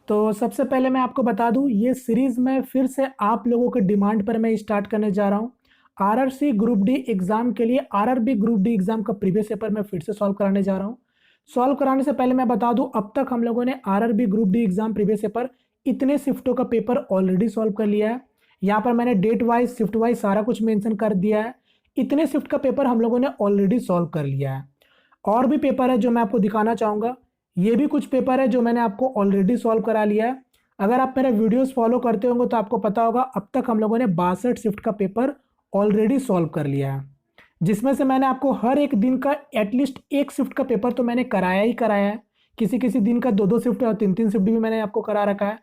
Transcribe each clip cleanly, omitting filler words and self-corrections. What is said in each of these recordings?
तो सबसे पहले मैं आपको बता दूं, ये सीरीज में फिर से आप लोगों के डिमांड पर मैं स्टार्ट करने जा रहा हूं। आरआरसी ग्रुप डी एग्जाम के लिए आरआरबी ग्रुप डी एग्जाम का प्रीवियस पेपर मैं फिर से सॉल्व कराने जा रहा हूं। सॉल्व कराने से पहले मैं बता दूं, अब तक हम लोगों ने RRB group D exam previous paper इतने शिफ्टों का पेपर ऑलरेडी सॉल्व कर लिया है। यहाँ पर मैंने डेट वाइज शिफ्ट वाइज सारा कुछ मेंशन कर दिया है। इतने शिफ्ट का पेपर हम लोगों ने ऑलरेडी सॉल्व कर लिया है। और भी पेपर है जो मैं आपको दिखाना चाहूंगा। ये भी कुछ पेपर है जो मैंने आपको ऑलरेडी सॉल्व करा लिया है। अगर आप मेरे वीडियोस फॉलो करते होंगे तो आपको पता होगा, अब तक हम लोगों ने 62 शिफ्ट का पेपर ऑलरेडी सॉल्व कर लिया है, जिसमें से मैंने आपको हर एक दिन का एटलीस्ट एक शिफ्ट का पेपर तो मैंने कराया ही कराया है। किसी किसी दिन का 2-2 शिफ्ट और 3-3 शिफ्ट भी मैंने आपको करा रखा है।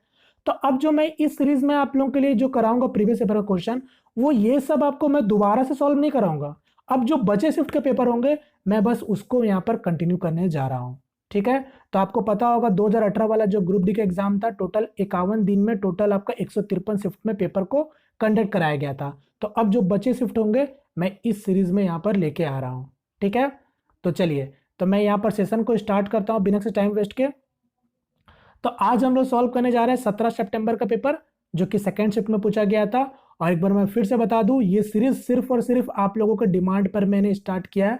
तो अब जो मैं इस सीरीज में आप लोगों के लिए जो कराऊंगा प्रीवियस पेपर का क्वेश्चन, वो ये सब आपको मैं दोबारा से सॉल्व नहीं कराऊंगा। अब जो बचे शिफ्ट के पेपर होंगे मैं बस उसको यहाँ पर कंटिन्यू करने जा रहा हूँ। ठीक है, तो आपको पता होगा 2018 वाला जो ग्रुप डी का एग्जाम था, टोटल 51 दिन में टोटल आपका 153 शिफ्ट में पेपर को कंडक्ट कराया गया था। तो अब जो बचे शिफ्ट होंगे मैं इस सीरीज में यहाँ पर लेके आ रहा हूँ। ठीक है, तो चलिए, तो मैं यहाँ पर सेशन को स्टार्ट करता हूँ बिना से टाइम वेस्ट के। तो आज हम लोग सॉल्व करने जा रहे हैं 17 सितंबर का पेपर, जो कि सेकेंड शिफ्ट में पूछा गया था। और एक बार मैं फिर से बता दूं, ये सीरीज सिर्फ और सिर्फ आप लोगों के डिमांड पर मैंने स्टार्ट किया है।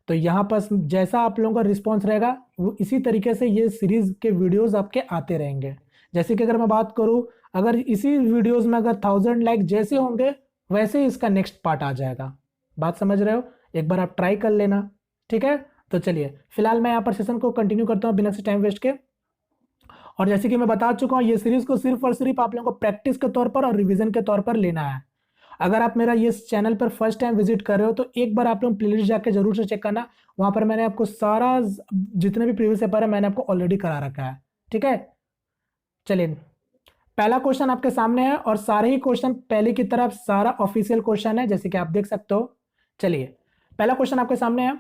तो यहाँ पर जैसा आप लोगों का रिस्पॉन्स रहेगा, वो इसी तरीके से ये सीरीज के वीडियोज आपके आते रहेंगे। जैसे कि अगर मैं बात करूँ, अगर इसी वीडियोज में अगर 1000 लाइक जैसे होंगे वैसे ही इसका नेक्स्ट पार्ट आ जाएगा। बात समझ रहे हो? एक बार आप ट्राई कर लेना। ठीक है, तो चलिए फिलहाल मैं यहाँ पर सेशन को कंटिन्यू करता हूँ बिना से टाइम वेस्ट के। और जैसे कि मैं बता चुका हूं, ये सीरीज को सिर्फ और सिर्फ आप लोगों को प्रैक्टिस के तौर पर और रिवीजन के तौर पर लेना है। अगर आप मेरा ये चैनल पर फर्स्ट टाइम विजिट कर रहे हो तो एक बार आप लोग प्लेलिस्ट जाके जरूर से चेक करना। वहां पर मैंने आपको सारा जितने भी प्रीवियस पेपर है मैंने आपको ऑलरेडी करा रखा है। ठीक है, चलिए पहला क्वेश्चन आपके सामने है और सारे ही क्वेश्चन पहले की तरफ सारा ऑफिशियल क्वेश्चन है, जैसे कि आप देख सकते हो। चलिए पहला क्वेश्चन आपके सामने है।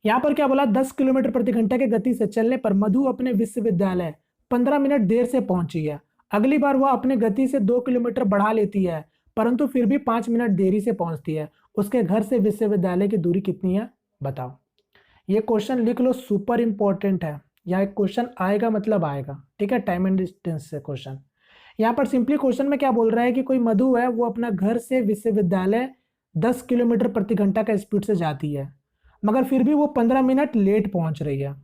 यहां पर क्या बोला, 10 किलोमीटर प्रति घंटे की गति से चलने पर मधु अपने विश्वविद्यालय 15 मिनट देर से पहुंची है। अगली बार वह अपने गति से 2 किलोमीटर बढ़ा लेती है, परंतु फिर भी 5 मिनट देरी से पहुंचती है। उसके घर से विश्वविद्यालय की दूरी कितनी है, बताओ। ये क्वेश्चन लिख लो, सुपर इंपॉर्टेंट है। यहाँ एक क्वेश्चन आएगा मतलब आएगा। ठीक है, टाइम एंड डिस्टेंस से क्वेश्चन। यहाँ पर सिंपली क्वेश्चन में क्या बोल रहा है कि कोई मधु है, वो अपना घर से विश्वविद्यालय 10 किलोमीटर प्रति घंटा का स्पीड से जाती है, मगर फिर भी वो 15 मिनट लेट पहुंच रही है।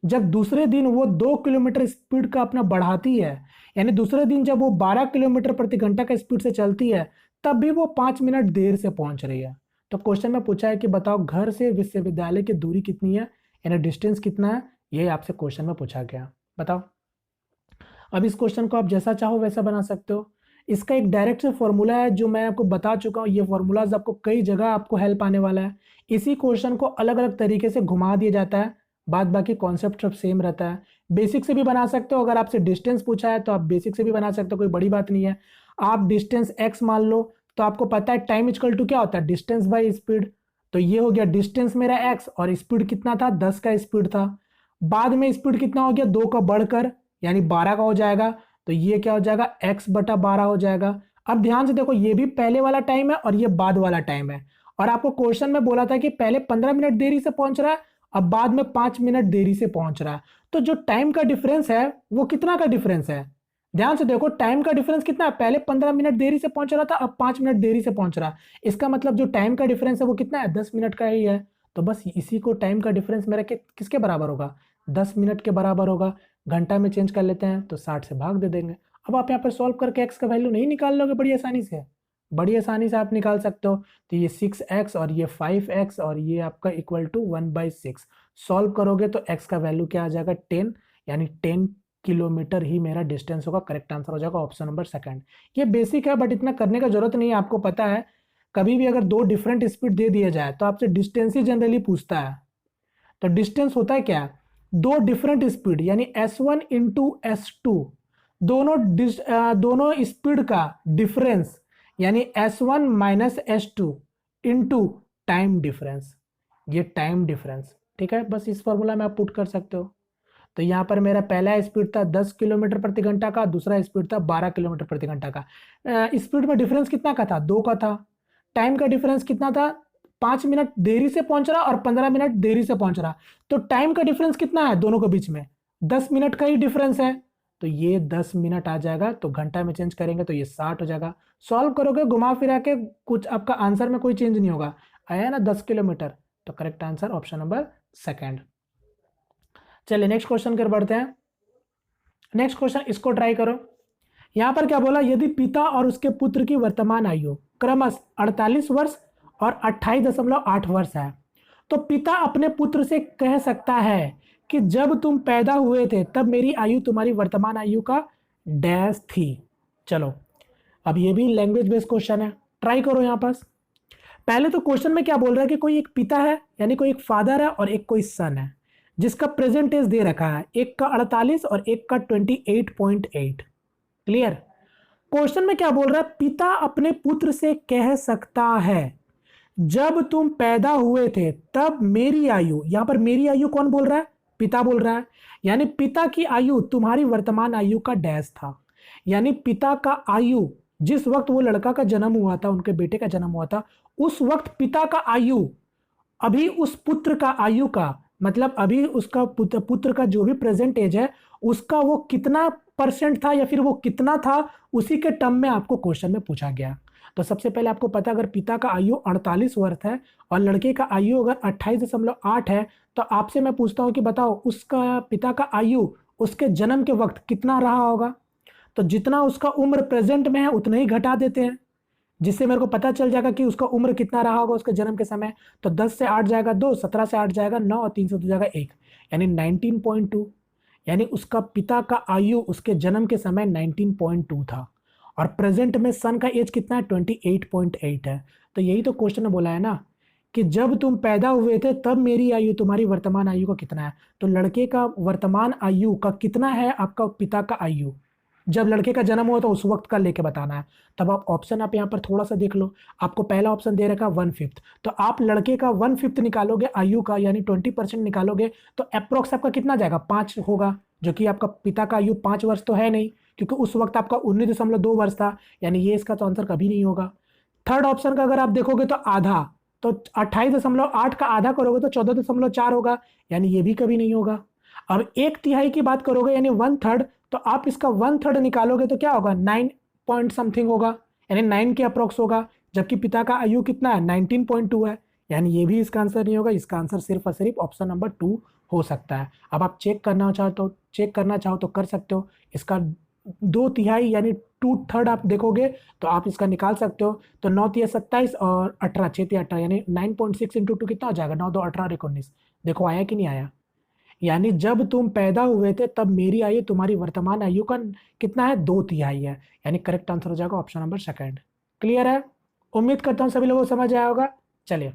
जब दूसरे दिन वो 2 किलोमीटर स्पीड का अपना बढ़ाती है, यानी दूसरे दिन जब वो 12 किलोमीटर प्रति घंटा का स्पीड से चलती है, तब भी वो 5 मिनट देर से पहुंच रही है। तो क्वेश्चन में पूछा है कि बताओ घर से विश्वविद्यालय की दूरी कितनी है, यानी डिस्टेंस कितना है। ये आपसे क्वेश्चन में पूछा गया, बताओ। अब इस क्वेश्चन को आप जैसा चाहो वैसा बना सकते हो। इसका एक डायरेक्ट से फॉर्मूला है जो मैं आपको बता चुका हूँ। ये फॉर्मूलाज आपको कई जगह आपको हेल्प आने वाला है। इसी क्वेश्चन को अलग अलग तरीके से घुमा दिया जाता है, बाद बाकी कॉन्सेप्ट सब सेम रहता है। बेसिक से भी बना सकते हो, अगर आपसे डिस्टेंस पूछा है तो आप बेसिक से भी बना सकते हो, कोई बड़ी बात नहीं है। आप डिस्टेंस x मान लो, तो आपको पता है टाइम इक्वल टू क्या होता है, डिस्टेंस बाई स्पीड। तो ये हो गया डिस्टेंस मेरा x और स्पीड कितना था, 10 का स्पीड था। बाद में स्पीड कितना हो गया, 2 का बढ़कर यानी 12 का हो जाएगा। तो ये क्या हो जाएगा, x/12 हो जाएगा। अब ध्यान से देखो, ये भी पहले वाला टाइम है और ये बाद वाला टाइम है। और आपको क्वेश्चन में बोला था कि पहले 15 मिनट देरी से पहुंच रहा है, अब बाद में 5 मिनट देरी से पहुंच रहा है। तो जो टाइम का डिफरेंस है वो कितना का डिफरेंस है, ध्यान से देखो। टाइम का डिफरेंस कितना है, पहले 15 मिनट देरी से पहुंच रहा था, अब 5 मिनट देरी से पहुंच रहा है। इसका मतलब जो टाइम का डिफरेंस है वो कितना है, 10 मिनट का ही है। तो बस इसी को टाइम का डिफरेंस मेरा किसके बराबर होगा, 10 मिनट के बराबर होगा। घंटा में चेंज कर लेते हैं तो 60 से भाग दे देंगे। अब आप यहाँ पर सॉल्व करके एक्स का वैल्यू नहीं निकाल लोगे, बड़ी आसानी से, बड़ी आसानी से आप निकाल सकते हो। तो ये 6x और ये 5x और ये आपका इक्वल टू 1/6। सॉल्व करोगे तो x का वैल्यू क्या आ जाएगा, 10, यानी 10 किलोमीटर ही मेरा डिस्टेंस होगा। करेक्ट आंसर हो जाएगा ऑप्शन नंबर सेकंड। ये बेसिक है बट इतना करने का जरूरत नहीं है। आपको पता है कभी भी अगर 2 डिफरेंट स्पीड दे दिया जाए तो आपसे डिस्टेंस ही जनरली पूछता है। तो डिस्टेंस होता है क्या, 2 डिफरेंट स्पीड यानी S1 इंटू S2, दोनों स्पीड का डिफरेंस यानी S1 minus S2 into time difference, ये टाइम डिफरेंस। ठीक है, बस इस फॉर्मूला में आप पुट कर सकते हो। तो यहाँ पर मेरा पहला स्पीड था 10 किलोमीटर प्रति घंटा का, दूसरा स्पीड था 12 किलोमीटर प्रति घंटा का। स्पीड में डिफरेंस कितना का था, 2 का था। टाइम का डिफरेंस कितना था, 5 मिनट देरी से पहुंच रहा और 15 मिनट देरी से पहुंच रहा। तो टाइम का डिफरेंस कितना है दोनों के बीच में, 10 मिनट का ही डिफरेंस है। तो ये 10 मिनट आ जाएगा, तो घंटा में चेंज करेंगे तो ये 60 हो जाएगा। सॉल्व करोगे घुमा फिरा के कुछ आपका आंसर में कोई चेंज नहीं होगा, आया ना 10 किलोमीटर। तो correct answer option number second. चलिए नेक्स्ट क्वेश्चन कर बढ़ते हैं। नेक्स्ट क्वेश्चन इसको ट्राई करो। यहां पर क्या बोला, यदि पिता और उसके पुत्र की वर्तमान आयु क्रमशः 48 वर्ष और 28.8 वर्ष है, तो पिता अपने पुत्र से कह सकता है कि जब तुम पैदा हुए थे तब मेरी आयु तुम्हारी वर्तमान आयु का डैश थी। चलो अब ये भी लैंग्वेज बेस्ड क्वेश्चन है, ट्राई करो यहां पर। पहले तो क्वेश्चन में क्या बोल रहा है कि कोई एक पिता है, यानी कोई एक फादर है और एक कोई सन है, जिसका प्रेजेंट एज दे रखा है, एक का 48 और एक का 28.8। क्लियर। क्वेश्चन में क्या बोल रहा है, पिता अपने पुत्र से कह सकता है जब तुम पैदा हुए थे तब मेरी आयु, यहां पर मेरी आयु कौन बोल रहा है, पिता बोल रहा है, यानी पिता की आयु तुम्हारी वर्तमान आयु का डैश था। यानी पिता का आयु जिस वक्त वो लड़का का जन्म हुआ था, उनके बेटे का जन्म हुआ था, उस वक्त पिता का आयु अभी उस पुत्र का आयु का, मतलब अभी उसका पुत्र का जो भी प्रेजेंट एज है उसका वो कितना परसेंट था या फिर वो कितना था, उसी के टर्म में आपको क्वेश्चन में पूछा गया। तो सबसे पहले आपको पता, अगर पिता का आयु 48 वर्ष है और लड़के का आयु अगर 28.8 है, तो आपसे मैं पूछता हूं कि बताओ उसका पिता का आयु उसके जन्म के वक्त कितना रहा होगा। तो जितना उसका उम्र प्रेजेंट में है उतना ही घटा देते हैं, जिससे मेरे को पता चल जाएगा कि उसका उम्र कितना रहा होगा उसके जन्म के समय। तो 10 से 8 जाएगा 2, 17 से 8 जाएगा 9 और 3 से 2 जाएगा 1, यानी 19.2। यानी उसका पिता का आयु उसके जन्म के समय 19.2 था और प्रेजेंट में सन का एज कितना है, 28.8 है। तो यही तो क्वेश्चन में बोला है ना कि जब तुम पैदा हुए थे तब मेरी आयु तुम्हारी वर्तमान आयु का कितना है। तो लड़के का वर्तमान आयु का कितना है आपका पिता का आयु, जब लड़के का जन्म हुआ तो उस वक्त का लेके बताना है। तब आप ऑप्शन आप यहाँ पर थोड़ा सा देख लो, आपको पहला ऑप्शन दे रखा 1/5, तो आप लड़के का 1/5 निकालोगे आयु का, यानी 20% निकालोगे तो अप्रोक्स आपका कितना जाएगा, 5 होगा, जो कि आपका पिता का आयु 5 वर्ष तो है नहीं, क्योंकि उस वक्त आपका 19.2 वर्ष था, यानी ये इसका तो आंसर कभी नहीं होगा। थर्ड ऑप्शन का अगर आप देखोगे तो आधा, तो 28.8 का आधा करोगे तो 14.4 होगा, यानी ये भी कभी नहीं होगा। अब 1/3 की बात करोगे यानी 1/3, तो आप इसका 1/3 निकालोगे तो क्या होगा, 9 पॉइंट समथिंग होगा, यानी 9 के अप्रोक्स होगा, जबकि पिता का आयु कितना है, 19.2 है, यानी ये भी इसका आंसर नहीं होगा। इसका आंसर सिर्फ और सिर्फ ऑप्शन नंबर 2 हो सकता है। अब आप चेक करना चाहो तो कर सकते हो, इसका 2/3 यानी 2/3 आप देखोगे तो आप इसका निकाल सकते हो। तो 9 × 27 और 18 6 18, यानी 9.6 × 2 कितना हो जाएगा, 9 2 18 19। देखो आया कि नहीं आया, यानी जब तुम पैदा हुए थे तब मेरी आयु तुम्हारी वर्तमान आयु का कितना है, 2/3 है, यानी करेक्ट आंसर हो जाएगा ऑप्शन नंबर सेकंड। क्लियर है, उम्मीद करता हूं सभी लोगों को समझ आया होगा। चलिए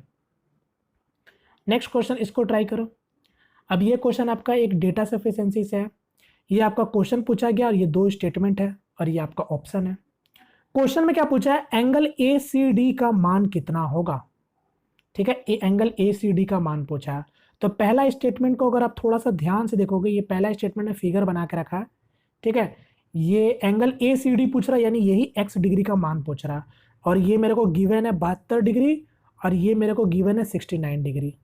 नेक्स्ट क्वेश्चन इसको ट्राई करो। अब ये क्वेश्चन आपका एक डेटा सफिशिएंसी से है, ये आपका क्वेश्चन पूछा गया और ये 2 स्टेटमेंट है और ये आपका ऑप्शन है। क्वेश्चन में क्या पूछा है, एंगल ACD का मान कितना होगा। ठीक है, एंगल ACD का मान पूछा है। तो पहला स्टेटमेंट को अगर आप थोड़ा सा ध्यान से देखोगे, ये पहला स्टेटमेंट में फिगर बना के रखा है, ठीक है, ये एंगल ACD पूछ रहा है, यानी यही x डिग्री का मान पूछ रहा है, और ये मेरे को गिवन है 72 डिग्री और ये मेरे को गिवन है 69 डिग्री।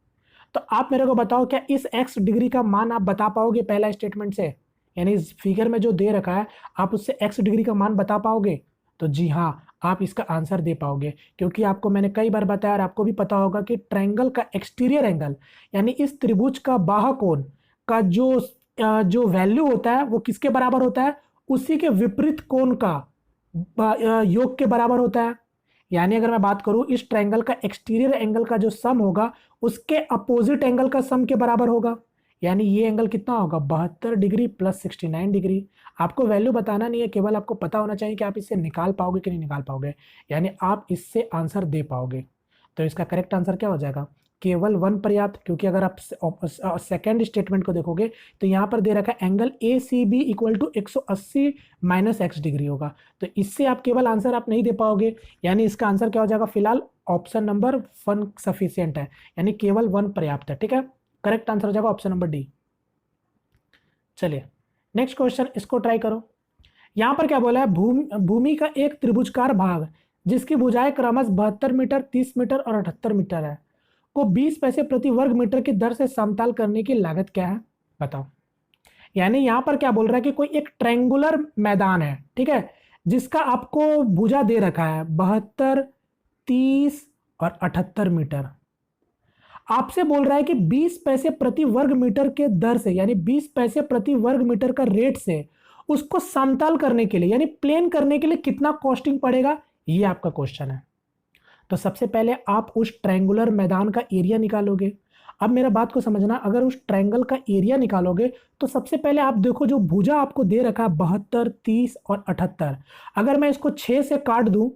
तो आप मेरे को बताओ क्या इस x डिग्री का मान आप बता पाओगे पहला स्टेटमेंट से, यानी इस फिगर में जो दे रखा है आप उससे x डिग्री का मान बता पाओगे। तो जी हाँ, आप इसका आंसर दे पाओगे, क्योंकि आपको मैंने कई बार बताया और आपको भी पता होगा कि ट्रायंगल का एक्सटीरियर एंगल, यानी इस त्रिभुज का बाह्य कोण का जो वैल्यू होता है वो किसके बराबर होता है, उसी के विपरीत कोण का योग के बराबर होता है। यानी अगर मैं बात करूं, इस ट्रायंगल का एक्सटीरियर एंगल का जो सम होगा उसके अपोजिट एंगल का सम के बराबर होगा, यानी ये एंगल कितना होगा, 72 डिग्री प्लस 69 डिग्री। आपको वैल्यू बताना नहीं है, केवल आपको पता होना चाहिए कि आप इससे निकाल पाओगे कि नहीं निकाल पाओगे, यानी आप इससे आंसर दे पाओगे। तो इसका करेक्ट आंसर क्या हो जाएगा, केवल 1 पर्याप्त, क्योंकि अगर आप सेकेंड स्टेटमेंट को देखोगे तो यहाँ पर दे रखा है angle ACB equal to 180 minus x degree होगा, तो इससे आप केवल आंसर आप नहीं दे पाओगे, यानी इसका आंसर क्या हो जाएगा, फिलहाल ऑप्शन नंबर 1 सफिशियंट है, यानी केवल 1 पर्याप्त है। ठीक है, करेक्ट आंसर हो जाएगा ऑप्शन नंबर डी। चलिए नेक्स्ट क्वेश्चन इसको ट्राई करो। यहां पर क्या बोला है, भूमि का एक त्रिभुजकार भाग जिसकी भुजाएं क्रमशः 72 मीटर, 30 मीटर और 78 मीटर है, को 20 पैसे प्रति वर्ग मीटर की दर से समतल करने की लागत क्या है, बताओ। यानी यहां पर क्या बोल रहा है कि कोई एक ट्रायंगुलर मैदान है, ठीक है, जिसका आपको भुजा दे रखा है 72, 30 और 78 मीटर। आपसे बोल रहा है कि 20 पैसे प्रति वर्ग मीटर के दर से, यानी 20 पैसे प्रति वर्ग मीटर का रेट से उसको समतल करने के लिए यानी प्लेन करने के लिए कितना कॉस्टिंग पड़ेगा, ये आपका क्वेश्चन है। तो सबसे पहले आप उस ट्रायंगुलर मैदान का एरिया निकालोगे। अब मेरा बात को समझना, अगर उस ट्रायंगल का एरिया निकालोगे तो सबसे पहले आप देखो जो भुजा आपको दे रखा है 72, 30 और 78, अगर मैं इसको 6 से काट दूं,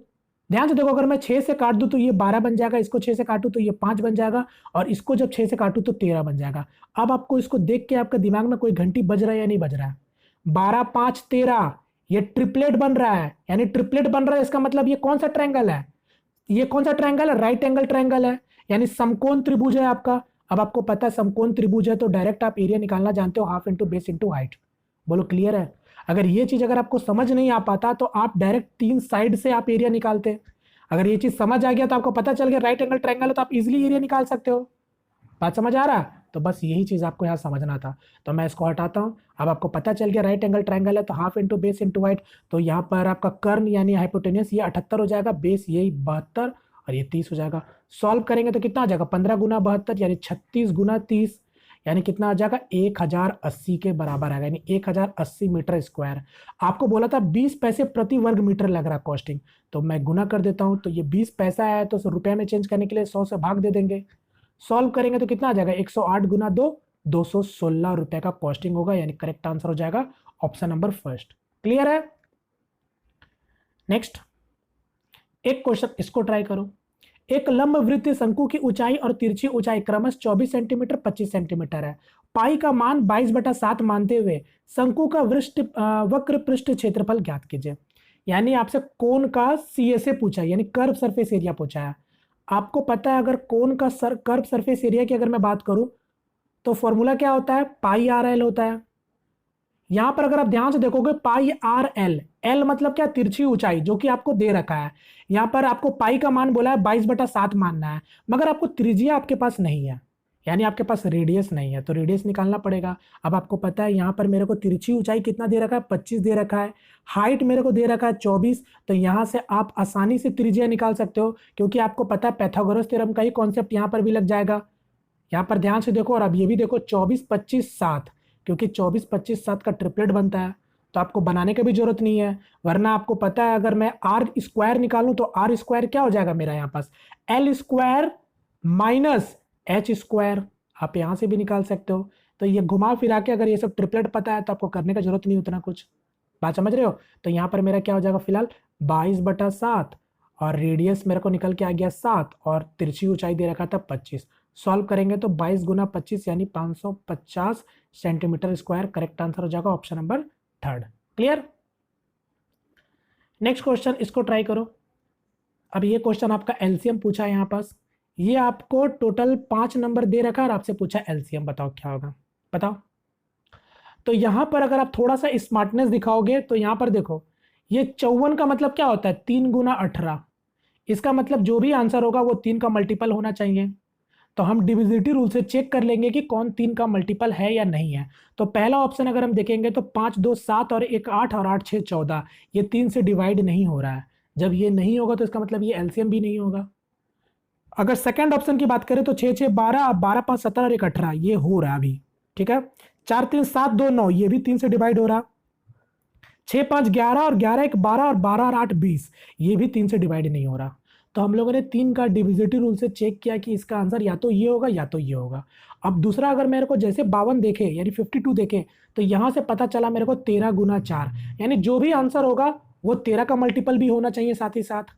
ध्यान से देखो, अगर मैं 6 से काट दूं तो ये 12 बन जाएगा, इसको 6 से काटूं तो ये 5 बन जाएगा, और इसको जब 6 से काटूं तो 13 बन जाएगा। अब आपको इसको देख के आपके दिमाग में कोई घंटी बज रहा है या नहीं बज रहा है? 12, 5, 13, ये ट्रिपलेट बन रहा है, यानी ट्रिपलेट बन रहा है, इसका मतलब ये कौन सा ट्रायंगल है? ये कौन सा ट्रायंगल है? राइट एंगल ट्रायंगल है, यानी समकोण त्रिभुज है आपका। अब आपको पता है समकोण त्रिभुज है तो डायरेक्ट आप एरिया निकालना जानते हो, half into base into height. बोलो क्लियर है? अगर ये चीज अगर आपको समझ नहीं आ पाता तो आप डायरेक्ट 3 साइड से आप एरिया निकालते। अगर ये चीज समझ आ गया तो आपको पता चल गया राइट एंगल ट्रायंगल है तो आप इजिली एरिया निकाल सकते हो। बात समझ आ रहा है? तो बस यही चीज आपको यहाँ समझना था। तो मैं इसको हटाता हूँ। अब आपको पता चल गया राइट एंगल ट्रायंगल है तो half into base into height. तो यहाँ पर आपका कर्ण यानी हाइपोटेन्यूस ये 78 हो जाएगा, बेस यही 72 और ये 30 हो जाएगा। सॉल्व करेंगे तो कितना आ जाएगा? 15 गुना 72 यानी 36 गुना 30 यानी कितना आ जाएगा? 1080 के बराबर आएगा, यानी 1080 मीटर स्क्वायर। आपको बोला था 20 पैसे प्रति वर्ग मीटर लग रहा कॉस्टिंग, तो मैं गुना कर देता हूं। तो ये 20 पैसा है तो रुपए में चेंज करने के लिए 100 से भाग दे देंगे। सॉल्व करेंगे तो कितना आ जाएगा? 108 गुना 2, 216 रुपए का कॉस्टिंग होगा, यानी करेक्ट आंसर हो जाएगा ऑप्शन नंबर फर्स्ट। क्लियर है? नेक्स्ट एक क्वेश्चन, इसको ट्राई करो। एक लंब वृत्तीय शंकु की ऊंचाई और तिरछी ऊंचाई क्रमशः 24 सेंटीमीटर 25 सेंटीमीटर है। पाई का मान 22/7 मानते हुए शंकु का वक्र पृष्ठ क्षेत्रफल ज्ञात कीजिए। यानी आपसे कोण का सीएसए पूछा है, यानी कर्व सरफेस एरिया पूछा है। आपको पता है अगर कोण का कर्व सरफेस एरिया की अगर मैं बात करूं तो फॉर्मूला क्या होता है? पाई आर एल होता है। यहां पर अगर आप ध्यान से देखोगे पाई आर एल, एल मतलब क्या? तिरछी ऊंचाई जो कि आपको दे रखा है। यहां पर आपको पाई का मान बोला है 22/7 मानना है, मगर आपको त्रिज्या आपके पास नहीं है, यानी आपके पास रेडियस नहीं है, तो रेडियस निकालना पड़ेगा। अब आपको पता है यहां पर मेरे को तिरछी ऊंचाई कितना दे रखा है? 25 दे रखा है, हाइट मेरे को दे रखा है 24, तो यहां से आप आसानी से त्रिज्या निकाल सकते हो, क्योंकि आपको पता है पैथागोरस थ्योरम का ही कॉन्सेप्ट यहां पर भी लग जाएगा। यहां पर ध्यान से देखो, और अब ये भी देखो 24, 25, 7, क्योंकि 24, 25, 7 का ट्रिपलेट बनता है, तो आपको बनाने की भी जरूरत नहीं है। वरना आपको पता है अगर मैं आर स्क्वायर निकालूं तो आर स्क्वायर क्या हो जाएगा मेरा यहाँ पास? L square minus H square. आप यहां से भी निकाल सकते हो। तो ये घुमा फिरा के अगर ये सब ट्रिपलेट पता है तो आपको करने का जरूरत नहीं उतना कुछ। बात समझ रहे हो? तो यहाँ पर मेरा क्या हो जाएगा फिलहाल? 22/7 और रेडियस मेरे को निकल के आ गया 7 और तिरछी ऊंचाई दे रखा था 25। सॉल्व करेंगे तो 22 गुना 25 यानी 550 सेंटीमीटर स्क्वायर। करेक्ट आंसर हो जाएगा option number third. Clear? Next question, इसको ट्राई करो। अब ये क्वेश्चन आपका एलसीएम पूछा है यहाँ पास। ये आपको टोटल 5 नंबर दे रखा है और आपसे पूछा एलसीएम, बताओ क्या होगा? बताओ। तो यहां पर अगर आप थोड़ा सा स्मार्टनेस दिखाओगे तो यहां पर देखो, ये 54 का मतलब क्या होता है? 3 गुना 18। इसका मतलब जो भी आंसर होगा वो 3 का मल्टीपल होना चाहिए। तो हम डिविजिबिलिटी रूल से चेक कर लेंगे कि कौन 3 का मल्टीपल है या नहीं है। तो पहला ऑप्शन अगर हम देखेंगे तो 5, 2, 7 और 1, 8 और 8, 6, 14, ये 3 से डिवाइड नहीं हो रहा है। जब ये नहीं होगा तो इसका मतलब ये एलसीएम भी नहीं होगा। अगर सेकंड ऑप्शन की बात करें तो 6, 6, 12, 12, 5, 17 और 1, 18, ये हो रहा है अभी। ठीक है। 4, 3, 7, 2, 9, ये भी 3 से डिवाइड हो रहा। 6, 5, 11 और 11, 1, 12 और 12 और 8, 20, ये भी 3 से डिवाइड नहीं हो रहा। तो हम लोगों ने 3 का डिविजिबिलिटी रूल से चेक किया कि इसका आंसर या तो ये होगा या तो ये होगा। अब दूसरा अगर मेरे को जैसे 52 देखे यानी 52 देखे तो यहां से पता चला मेरे को 13 गुना 4, यानी जो भी आंसर होगा वो 13 का मल्टीपल भी होना चाहिए साथ ही साथ।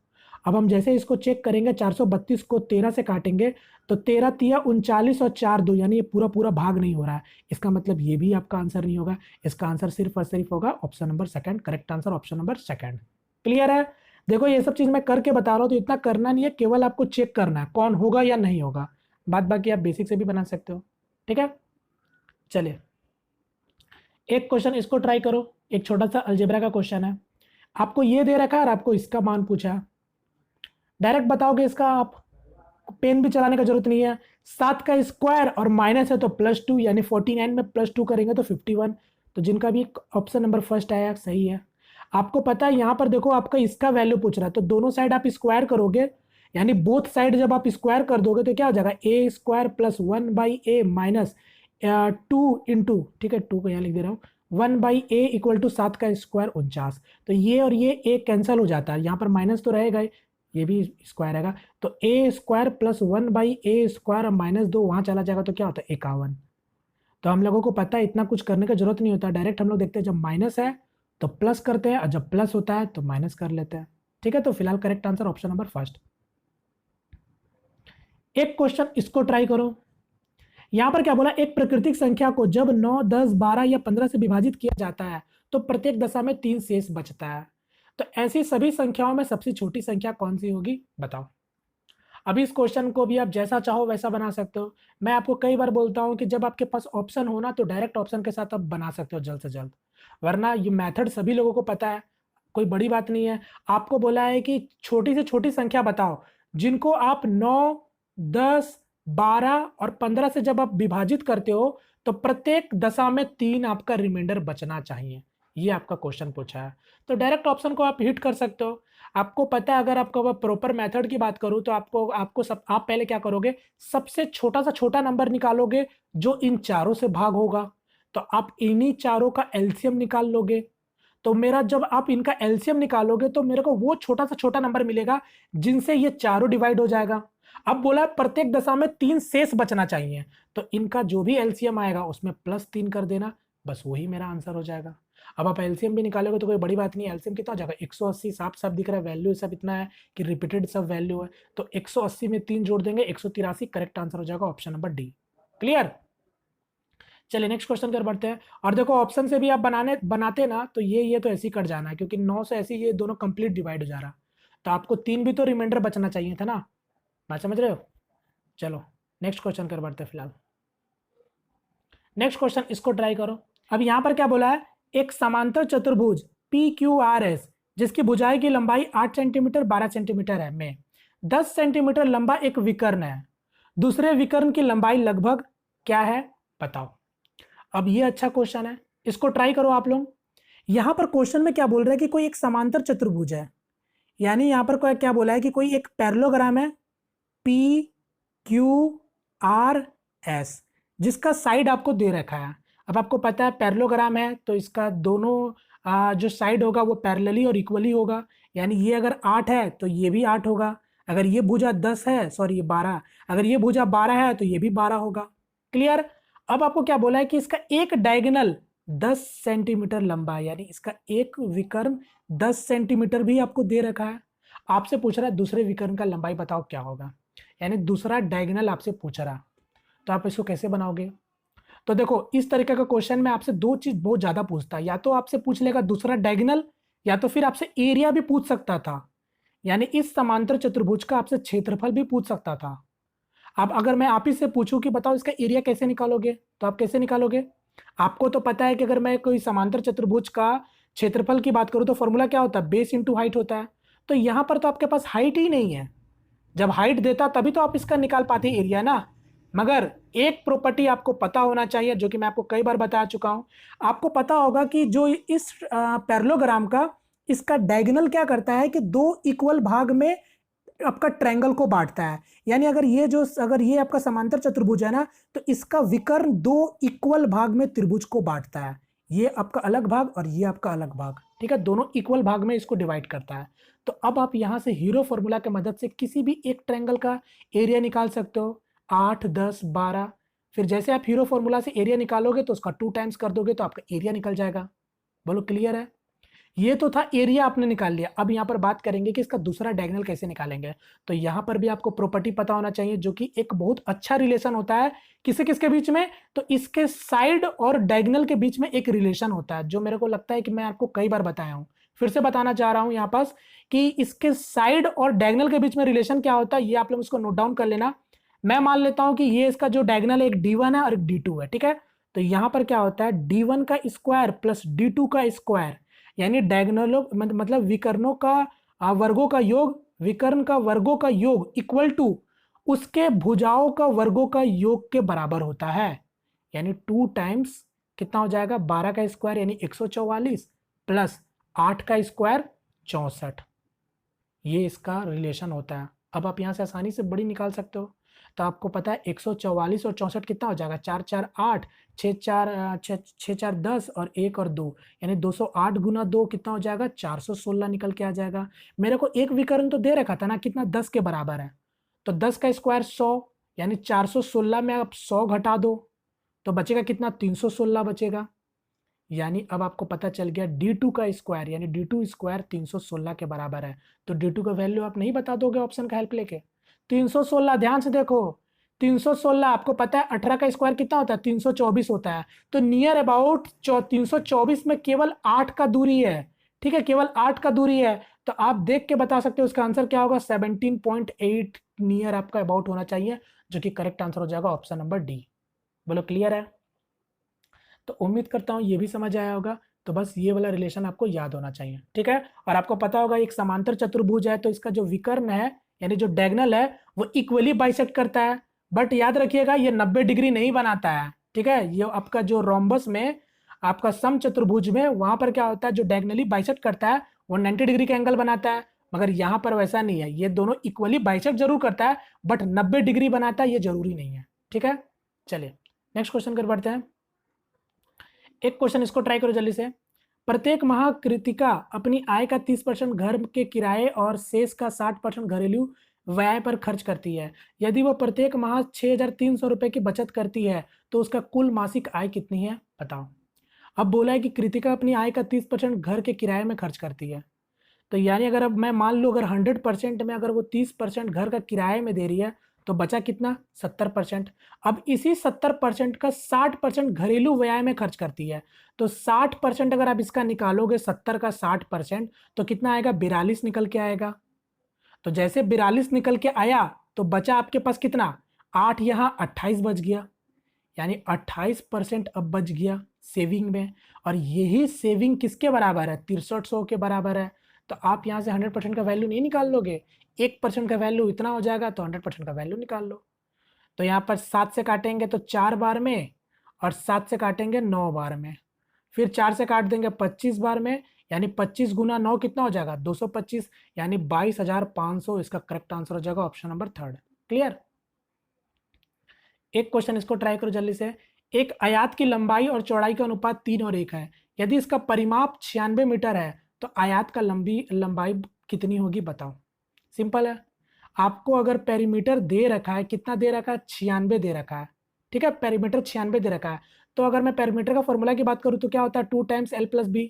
अब हम जैसे इसको चेक करेंगे 432 को 13 से काटेंगे तो 13 तिया 39 और 4 2, यानी ये पूरा पूरा भाग नहीं हो रहा है। इसका मतलब ये भी आपका आंसर नहीं होगा। इसका आंसर सिर्फ और सिर्फ होगा option number second. Correct answer option number second. Clear है? देखो ये सब चीज मैं करके बता रहा हूं तो इतना करना नहीं है, केवल आपको चेक करना है कौन होगा या नहीं होगा। बात बाकी आप बेसिक से भी बना सकते हो। ठीक है, चलिए एक क्वेश्चन इसको ट्राई करो। एक छोटा सा अलजेब्रा का क्वेश्चन है। आपको ये दे रखा है और आपको इसका मान पूछा है। डायरेक्ट बताओगे इसका, आप पेन भी चलाने का जरूरत नहीं है। 7 का स्क्वायर और माइनस है तो +2, यानी 49 में +2 करेंगे तो 51। तो जिनका भी ऑप्शन नंबर फर्स्ट आया सही है। आपको पता है यहाँ पर देखो आपका इसका वैल्यू पूछ रहा है, तो दोनों साइड आप स्क्वायर करोगे, यानी बोथ साइड जब आप स्क्वायर कर दोगे तो क्या हो जाएगा, A square plus 1/a minus 2 into, ठीक है 2 को यहाँ लिख दे रहा हूँ, 1/a इक्वल टू 7 का स्क्वायर 49। तो ये और ये ए कैंसिल हो जाता है, यहाँ पर माइनस तो रहेगा ही, ये भी स्क्वायर रहेगा, तो A square plus 1/a square minus 2 वहाँ चला जाएगा तो क्या होता है 51। तो हम लोगों को पता है इतना कुछ करने का जरूरत नहीं होता, डायरेक्ट हम लोग देखते हैं जब माइनस है तो प्लस करते हैं और जब प्लस होता है तो माइनस कर लेते हैं। ठीक है, तो फिलहाल correct answer option number first. एक क्वेश्चन इसको ट्राई करो। यहां पर क्या बोला, एक प्राकृतिक संख्या को जब 9, 10, 12 या 15 से विभाजित किया जाता है तो प्रत्येक दशा में 3 शेष बचता है। तो ऐसी सभी संख्याओं में सबसे छोटी संख्या कौन सी होगी, बताओ। अभी इस क्वेश्चन को भी आप जैसा चाहो वैसा बना सकते हो। मैं आपको कई बार बोलता हूं कि जब आपके पास ऑप्शन हो ना तो डायरेक्ट ऑप्शन के साथ आप बना सकते हो जल्द से जल्द, वरना ये मेथड सभी लोगों को पता है, कोई बड़ी बात नहीं है। आपको बोला है कि छोटी से छोटी संख्या बताओ जिनको आप 9, 10, 12 और 15 से जब आप विभाजित करते हो तो प्रत्येक दशा में 3 आपका रिमाइंडर बचना चाहिए, ये आपका क्वेश्चन पूछा है। तो डायरेक्ट ऑप्शन को आप हिट कर सकते हो। आपको पता है, अगर आपको प्रॉपर मेथड की बात करूं तो आप पहले क्या करोगे, सबसे छोटा सा छोटा नंबर निकालोगे जो इन चारों से भाग होगा, तो आप इन्हीं चारों का एलसीएम निकाल लोगे। तो मेरा जब आप इनका एलसीएम निकालोगे तो मेरे को वो छोटा सा छोटा नंबर मिलेगा जिनसे ये चारों डिवाइड हो जाएगा। अब बोला प्रत्येक दशा में 3 शेष बचना चाहिए, तो इनका जो भी एलसीएम आएगा उसमें +3 कर देना, बस वही मेरा आंसर हो जाएगा। अब आप एलसीएम भी निकालोगे तो कोई बड़ी बात नहीं है, एलसीएम कितना हो जाएगा 180, साफ साफ दिख रहा है, वैल्यू सब इतना है कि रिपीटेड सब वैल्यू है, तो 180 में 3 जोड़ देंगे 183, करेक्ट आंसर हो जाएगा ऑप्शन नंबर डी। क्लियर। चलिए नेक्स्ट क्वेश्चन कर बढ़ते हैं। और देखो ऑप्शन से भी आप बनाते ना तो ये तो ऐसे ही कट जाना है, क्योंकि 9 से ऐसे ये दोनों कंप्लीट डिवाइड हो जा रहा, तो आपको 3 भी तो रिमाइंडर बचना चाहिए था ना, बात समझ रहे हो। चलो नेक्स्ट क्वेश्चन कर बढ़ते हैं फिलहाल। नेक्स्ट क्वेश्चन इसको ट्राई करो। अब यहां पर क्या बोला है, एक समांतर चतुर्भुज PQRS जिसकी भुजाएं की लंबाई 8 सेंटीमीटर 12 सेंटीमीटर है में 10 सेंटीमीटर लंबा एक विकर्ण है, दूसरे विकर्ण की लंबाई लगभग क्या है, बताओ। अब ये अच्छा क्वेश्चन है, इसको ट्राई करो आप लोग। यहां पर क्वेश्चन में क्या बोल रहा है कि कोई एक समांतर चतुर्भुज है, यानी यहां पर क्या बोला है कि कोई एक पैरेललोग्राम है PQRS जिसका साइड आपको दे रखा है। अब आपको पता है पैरेललोग्राम है तो इसका दोनों जो साइड होगा वो पैरेलली और इक्वली होगा, यानी ये अगर 8 है तो ये भी 8 होगा, अगर ये भुजा 10 है, सॉरी ये 12, अगर ये भुजा 12 है तो ये भी 12 होगा। क्लियर। अब आपको क्या बोला है कि इसका एक डायगोनल 10 सेंटीमीटर लंबा है, यानी इसका एक विकर्ण 10 सेंटीमीटर भी आपको दे रखा है। आपसे पूछ रहा है दूसरे विकर्ण का लंबाई बताओ क्या होगा, यानी दूसरा डायगोनल आपसे पूछ रहा, तो आप इसको कैसे बनाओगे। तो देखो इस तरीके का क्वेश्चन में आपसे दो चीज बहुत ज्यादा पूछता है, या तो आपसे पूछ लेगा दूसरा डायगोनल, या तो फिर आपसे एरिया भी पूछ सकता था, यानी इस समांतर चतुर्भुज का आपसे क्षेत्रफल भी पूछ सकता था। अब अगर मैं आप ही से पूछूं कि बताओ इसका एरिया कैसे निकालोगे, तो आप कैसे निकालोगे। आपको तो पता है कि अगर मैं कोई समांतर चतुर्भुज का क्षेत्रफल की बात करूं तो फॉर्मूला क्या होता है, बेस इंटू हाइट होता है। तो यहां पर तो आपके पास हाइट ही नहीं है, जब हाइट देता तभी तो आप इसका निकाल पाते एरिया ना। मगर एक प्रॉपर्टी आपको पता होना चाहिए जो कि मैं आपको कई बार बता चुका हूं। आपको पता होगा कि जो इस पैरेललोग्राम का इसका डायगोनल क्या करता है कि दो इक्वल भाग में आपका ट्रायंगल को बांटता है, यानी अगर ये आपका समांतर चतुर्भुज है ना तो इसका विकर्ण दो इक्वल भाग में त्रिभुज को बांटता है, ये आपका अलग भाग और ये आपका अलग भाग, ठीक है, दोनों इक्वल भाग में इसको डिवाइड करता है। तो अब आप यहां से हीरो फॉर्मूला की मदद से किसी भी एक ट्रायंगल का एरिया निकाल सकते हो, 8, 10, 12। फिर जैसे आप हीरो फॉर्मूला से एरिया निकालोगे तो उसका 2 टाइम्स कर दोगे तो आपका एरिया निकल जाएगा। बोलो क्लियर है। ये तो था एरिया आपने निकाल लिया। अब यहाँ पर बात करेंगे कि इसका दूसरा डायगोनल कैसे निकालेंगे। तो यहाँ पर भी आपको प्रॉपर्टी पता होना चाहिए जो कि एक बहुत अच्छा रिलेशन होता है किसी किसके बीच में, तो इसके साइड और डायगोनल के बीच में एक रिलेशन होता है जो मेरे को लगता है कि मैं आपको कई बार बताया हूँ, फिर से बताना चाह रहा हूँ यहाँ पास कि इसके साइड और डायगोनल के बीच में रिलेशन क्या होता है, ये आप लोग इसको नोट डाउन कर लेना। मैं मान लेता हूँ कि ये इसका जो डायगोनल है एक D1 है और एक D2 है, ठीक है। तो यहाँ पर क्या होता है D1 का स्क्वायर प्लस D2 का स्क्वायर, यानी डायगोनलों मतलब विकर्णों का वर्गों का योग, विकर्ण का वर्गों का योग इक्वल टू उसके भुजाओं का वर्गों का योग के बराबर होता है, यानी 2 टाइम्स कितना हो जाएगा 12 का स्क्वायर यानी 144 प्लस 8 का स्क्वायर 64। ये इसका रिलेशन होता है। अब आप यहाँ से आसानी से बड़ी निकाल सकते हो। तो आपको पता है 144 और 64 कितना हो जाएगा 4 4 8 6 4 6 4 10 और 1 और 2 यानी 208 गुना 2 कितना हो जाएगा 416 निकल के आ जाएगा। मेरे को एक विकर्ण तो दे रखा था ना कितना 10 के बराबर है। तो 10 का स्क्वायर 100 यानी 416 में आप 100 घटा दो तो बचेगा कितना 316 बचेगा। यानी अब आपको पता चल गया d2 का स्क्वायर यानी d2 स्क्वायर 316 के बराबर है। तो d2 का वैल्यू आप नहीं बता दोगे ऑप्शन का हेल्प लेके। 316 ध्यान से देखो 316 आपको पता है 18 का स्क्वायर कितना होता है 324 होता है। तो नियर अबाउट 324 में केवल 8 का दूरी है। ठीक है केवल 8 का दूरी है। तो आप देख के बता सकते हो उसका आंसर क्या होगा 17.8 नियर आपका अबाउट होना चाहिए जो कि करेक्ट आंसर हो जाएगा ऑप्शन नंबर डी। बोलो क्लियर है। तो उम्मीद करता हूँ ये भी समझ आया होगा। तो बस ये वाला रिलेशन आपको याद होना चाहिए। ठीक है और आपको पता होगा एक समांतर चतुर्भुज है तो इसका जो विकर्ण है यानी जो डायगोनल है वो इक्वली बाइसेक्ट करता है। बट याद रखिएगा ये 90 डिग्री नहीं बनाता है। ठीक है ये आपका जो रोम्बस में आपका सम चतुर्भुज में वहां पर क्या होता है जो डायगोनली बाइसेक्ट करता है वो 90 डिग्री का एंगल बनाता है। मगर यहाँ पर वैसा नहीं है ये दोनों इक्वली बाइसेक्ट जरूर करता है बट 90 डिग्री बनाता है ये जरूरी नहीं है। ठीक है चलिए नेक्स्ट क्वेश्चन कर बढ़ते हैं। एक क्वेश्चन इसको ट्राई करो जल्दी से। प्रत्येक माह कृतिका अपनी आय का 30% घर के किराए और शेष का 60% घरेलू व्यय पर खर्च करती है। यदि वो प्रत्येक माह 6,300 रुपए की बचत करती है तो उसका कुल मासिक आय कितनी है बताओ। अब बोला है कि कृतिका अपनी आय का 30% घर के किराए में खर्च करती है। तो यानी अगर अब मैं मान लूँ अगर 100% में अगर वो 30% घर का किराए में दे रही है तो बचा कितना 70%। अब इसी 70% का 60% घरेलू व्यय में खर्च करती है। तो 60% अगर आप इसका निकालोगे 70 का 60% तो कितना आएगा 42 निकल के आएगा। तो जैसे 42 निकल के आया तो बचा आपके पास कितना 8 यहाँ 28 बच गया यानी 28% अब बच गया सेविंग में। और यही सेविंग किसके बराबर है 6300 के बराबर है। तो आप यहाँ से 100% का वैल्यू नहीं निकाल लोगे 1% का वैल्यू इतना हो जाएगा तो 100% का वैल्यू निकाल लो। तो यहाँ पर 7 से काटेंगे तो 4 बार में और 7 से काटेंगे 9 बार में फिर 4 से काट देंगे 25 बार में यानी 25 गुना 9 कितना हो जाएगा 225 यानी 22,500 इसका करेक्ट आंसर हो जाएगा ऑप्शन नंबर 3। क्लियर। एक क्वेश्चन इसको ट्राई करो जल्दी से। एक आयत की लंबाई और चौड़ाई का अनुपात 3 और 1 है। यदि इसका परिमाप 96 मीटर है तो आयत का लंबाई कितनी होगी बताओ। सिंपल है आपको अगर पेरीमीटर दे रखा है कितना दे रखा है 96 दे रखा है। ठीक है पेरीमीटर 96 दे रखा है। तो अगर मैं पेरीमीटर का फॉर्मूला की बात करूं तो क्या होता है 2 टाइम्स L + B।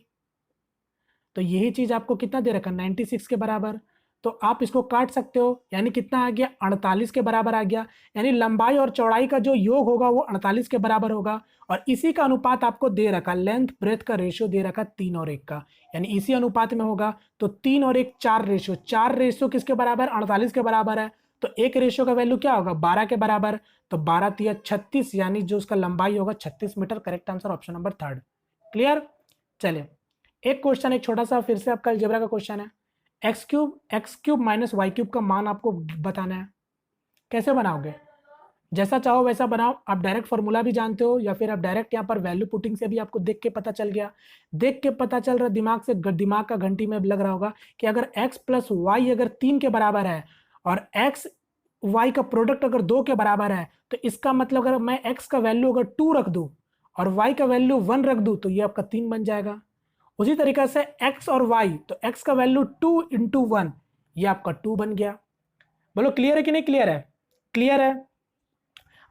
तो यही चीज आपको कितना दे रखा है 96 के बराबर। तो आप इसको काट सकते हो यानी कितना आ गया 48 के बराबर आ गया। यानी लंबाई और चौड़ाई का जो योग होगा वो 48 के बराबर होगा। और इसी का अनुपात आपको दे रखा लेंथ ब्रेथ का रेशियो दे रखा 3 और 1 का यानी इसी अनुपात में होगा। तो 3 और 1 4 रेशियो किसके बराबर 48 के बराबर है। तो एक रेशियो का वैल्यू क्या होगा 12 के बराबर। तो 12 × 36 यानी जो उसका लंबाई होगा 36 metre. Correct answer option number 3। Clear. चलिए एक क्वेश्चन एक छोटा सा फिर से आपका अलजेब्रा का क्वेश्चन है। x क्यूब - y क्यूब का मान आपको बताना है। कैसे बनाओगे जैसा चाहो वैसा बनाओ। आप डायरेक्ट फॉर्मूला भी जानते हो या फिर आप डायरेक्ट यहाँ पर वैल्यू पुटिंग से भी आपको देख के पता चल गया। देख के पता चल रहा दिमाग से दिमाग का घंटी में लग रहा होगा कि अगर x + y अगर 3 के बराबर है और x y का प्रोडक्ट अगर 2 के बराबर है तो इसका मतलब अगर मैं x का वैल्यू अगर 2 रख दूं और y का वैल्यू 1 रख दूं तो ये आपका 3 बन जाएगा। उसी तरीके से x और y तो x का वैल्यू 2 × 1 ये आपका 2 बन गया। बोलो क्लियर है कि नहीं क्लियर है। क्लियर है।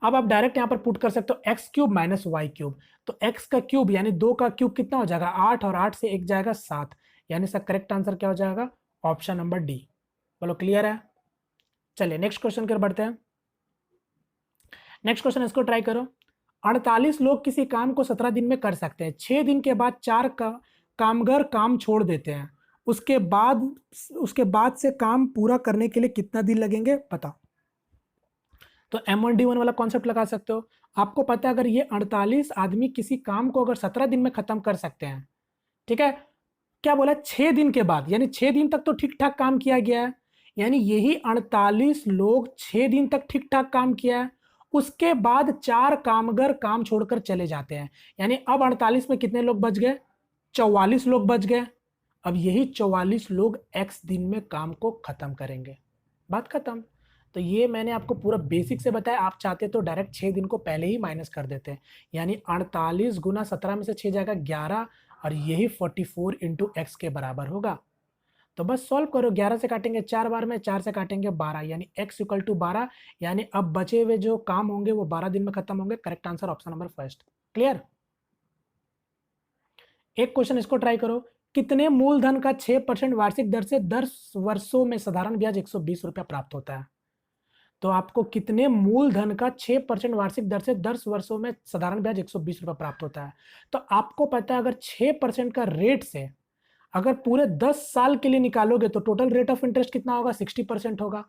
अब आप डायरेक्ट यहां पर पुट कर सकते हो x क्यूब - y क्यूब। तो x का क्यूब यानी 2 का क्यूब कितना हो जाएगा 8 और 8 से 1 जाएगा 7 यानी इसका करेक्ट आंसर क्या हो जाएगा ऑप्शन नंबर डी। बोलो क्लियर है। चलिए नेक्स्ट क्वेश्चन कर बढ़ते हैं। नेक्स्ट क्वेश्चन इसको ट्राई करो। 48 लोग किसी काम को 17 दिन में कर सकते हैं। 6 दिन के बाद 4 कामगार काम छोड़ देते हैं। उसके बाद से काम पूरा करने के लिए कितना दिन लगेंगे बताओ। तो M1D1 वाला कॉन्सेप्ट लगा सकते हो। आपको पता है अगर ये 48 आदमी किसी काम को अगर 17 दिन में खत्म कर सकते हैं। ठीक है क्या बोला 6 दिन के बाद यानी 6 दिन तक तो ठीक ठाक काम किया गया है। यानी यही 48 लोग 6 दिन तक ठीक ठाक काम किया है उसके बाद 4 कामगार काम छोड़कर चले जाते हैं, यानी अब 48 में कितने लोग बच गए? 44 लोग बच गए। अब यही 44 लोग x दिन में काम को खत्म करेंगे, बात खत्म। तो ये मैंने आपको पूरा बेसिक से बताया, आप चाहते तो डायरेक्ट 6 दिन को पहले ही माइनस कर देते हैं, यानी 48 गुना 17 में से 6 जाएगा 11, और यही 44 इंटू एक्स के बराबर होगा। तो बस सॉल्व करो, 11 से काटेंगे 4 बार में, 4 से काटेंगे 12, यानी x इक्वल टू 12, यानी अब बचे हुए जो काम होंगे वो 12 दिन में खत्म होंगे। Correct answer option number first. Clear? एक क्वेश्चन इसको ट्राई करो, कितने मूलधन का 6% वार्षिक दर से 10 वर्षों में साधारण ब्याज 120 रुपया प्राप्त होता है? तो आपको कितने मूलधन का 6% वार्षिक दर से 10 वर्षों में साधारण ब्याज 120 रुपया प्राप्त होता है? तो आपको पता है अगर 6% का रेट से अगर पूरे 10 साल के लिए निकालोगे तो टोटल रेट ऑफ इंटरेस्ट कितना होगा? 60% होगा।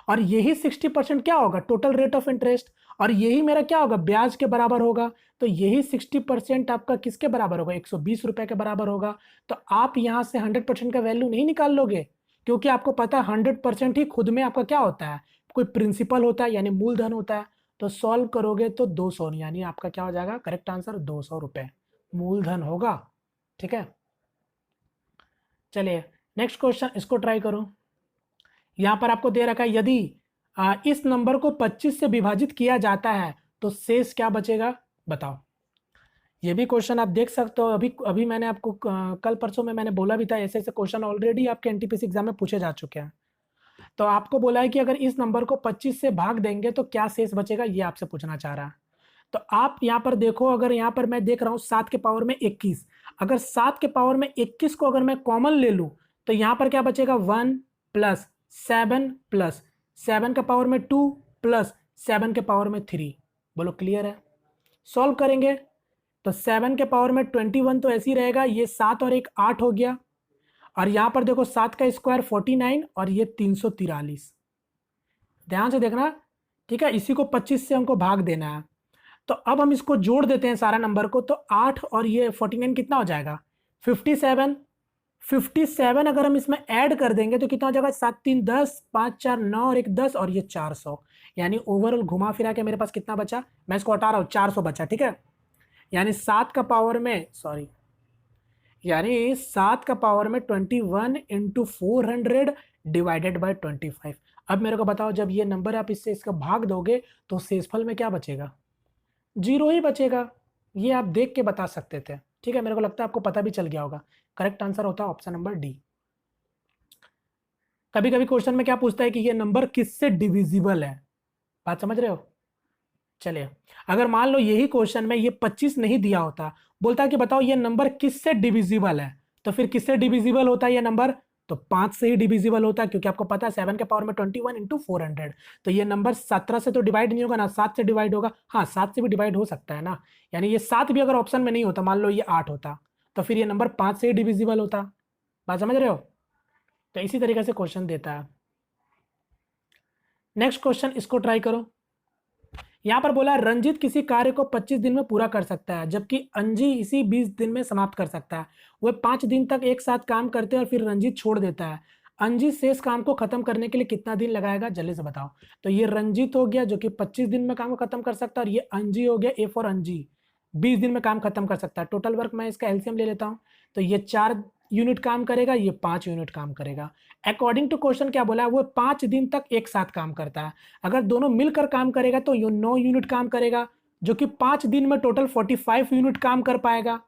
और यही 60% क्या होगा? Total rate of interest. और यही मेरा क्या होगा? ब्याज के बराबर होगा। तो यही 60% आपका किसके बराबर होगा? 120 रुपए के बराबर होगा। तो आप यहां से 100% का वैल्यू नहीं निकाल लोगे, क्योंकि आपको पता है 100% ही खुद में आपका क्या होता है? कोई प्रिंसिपल होता है, यानी मूलधन होता है। तो सॉल्व करोगे तो 200, यानी आपका क्या हो जाएगा? करेक्ट आंसर 200 रुपए मूलधन होगा। ठीक है, चलिए नेक्स्ट क्वेश्चन इसको ट्राई करो। यहां पर आपको दे रखा है यदि इस नंबर को 25 से विभाजित किया जाता है तो शेष क्या बचेगा? बताओ। ये भी क्वेश्चन आप देख सकते हो, अभी अभी मैंने आपको कल परसों में मैंने बोला भी था, ऐसे ऐसे क्वेश्चन ऑलरेडी आपके एनटीपीसी एग्जाम में पूछे जा चुके हैं। तो आपको बोला है कि अगर इस नंबर को 25 से भाग देंगे तो क्या शेष बचेगा, ये आपसे पूछना चाह रहा है। तो आप यहाँ पर देखो, अगर यहाँ पर मैं देख रहा हूँ 7 के पावर में 21, अगर 7 के पावर में 21 को अगर मैं कॉमन ले लूँ तो यहाँ पर क्या बचेगा? 1 प्लस 7 प्लस 7 के पावर में 2 प्लस 7 के पावर में 3। बोलो क्लियर है? सॉल्व करेंगे तो 7 के पावर में 21 तो ऐसे ही रहेगा, ये 7 और 1 8 हो गया। और यहां पर देखो 7 का स्क्वायर 49 और ये 343। ध्यान से देखना, ठीक है? इसी को 25 से हमको भाग देना है। तो अब हम इसको जोड़ देते हैं सारा नंबर को, तो 8 और ये 49 कितना हो जाएगा? 57। 57 अगर हम इसमें ऐड कर देंगे तो कितना हो जाएगा? 7 3 10, 5 4 9 और 1 10 और ये 400, यानी ओवरऑल घुमा फिरा के मेरे पास कितना बचा? मैं इसको हटा रहा हूँ, 400 बचा। ठीक है, यानी 7 का पावर में यानी 7 का पावर में 21 इंटू 400 डिवाइडेड बाई 25। अब मेरे को बताओ, जब ये नंबर आप इससे इसका भाग दोगे तो शेषफल में क्या बचेगा? 0 ही बचेगा। ये आप देख के बता सकते थे। ठीक है, मेरे को लगता है आपको पता भी चल गया होगा। करेक्ट आंसर होता है ऑप्शन नंबर डी। कभी कभी क्वेश्चन में क्या पूछता है कि ये नंबर किससे डिविजिबल है, बात समझ रहे हो? चलिए, अगर मान लो यही क्वेश्चन में ये 25 नहीं दिया होता, बोलता कि बताओ ये नंबर किससे डिविजिबल है, तो फिर किससे डिविजिबल होता है ये नंबर? तो 5 से ही डिविजिबल होता है, क्योंकि आपको पता है 7 के पावर में 21 इंटू 400। तो ये नंबर 17 से तो डिवाइड नहीं होगा ना, 7 से डिवाइड होगा। हाँ, 7 से भी डिवाइड हो सकता है ना, यानी ये 7 भी अगर ऑप्शन में नहीं होता, मान लो ये 8 होता, तो फिर ये नंबर 5 से ही डिविजिबल होता। बात समझ रहे हो? तो इसी तरीके से क्वेश्चन देता है। नेक्स्ट क्वेश्चन इसको ट्राई करो। यहां पर बोला रंजीत किसी कार्य को 25 दिन में पूरा कर सकता है, जबकि अंजी इसी 20 दिन में समाप्त कर सकता है। वह 5 दिन तक एक साथ काम करते हैं और फिर रंजीत छोड़ देता है। अंजी शेष काम को खत्म करने के लिए कितना दिन लगाएगा, जल्दी से बताओ। तो ये रंजीत हो गया जो कि 25 दिन में काम को खत्म कर सकता है, और ये अंजी हो गया, ए फॉर अंजी, 20 दिन में काम खत्म कर सकता है। टोटल वर्क मैं इसका एलसीएम ले लेता हूँ, तो ये 4 यूनिट काम करेगा, ये 5 यूनिट काम करेगा। अकॉर्डिंग टू क्वेश्चन क्या बोला है, वो 5 दिन तक एक साथ काम करता है। अगर दोनों मिलकर काम करेगा तो ये 9 यूनिट काम करेगा, जो कि 5 दिन में टोटल 45 यूनिट काम कर पाएगा।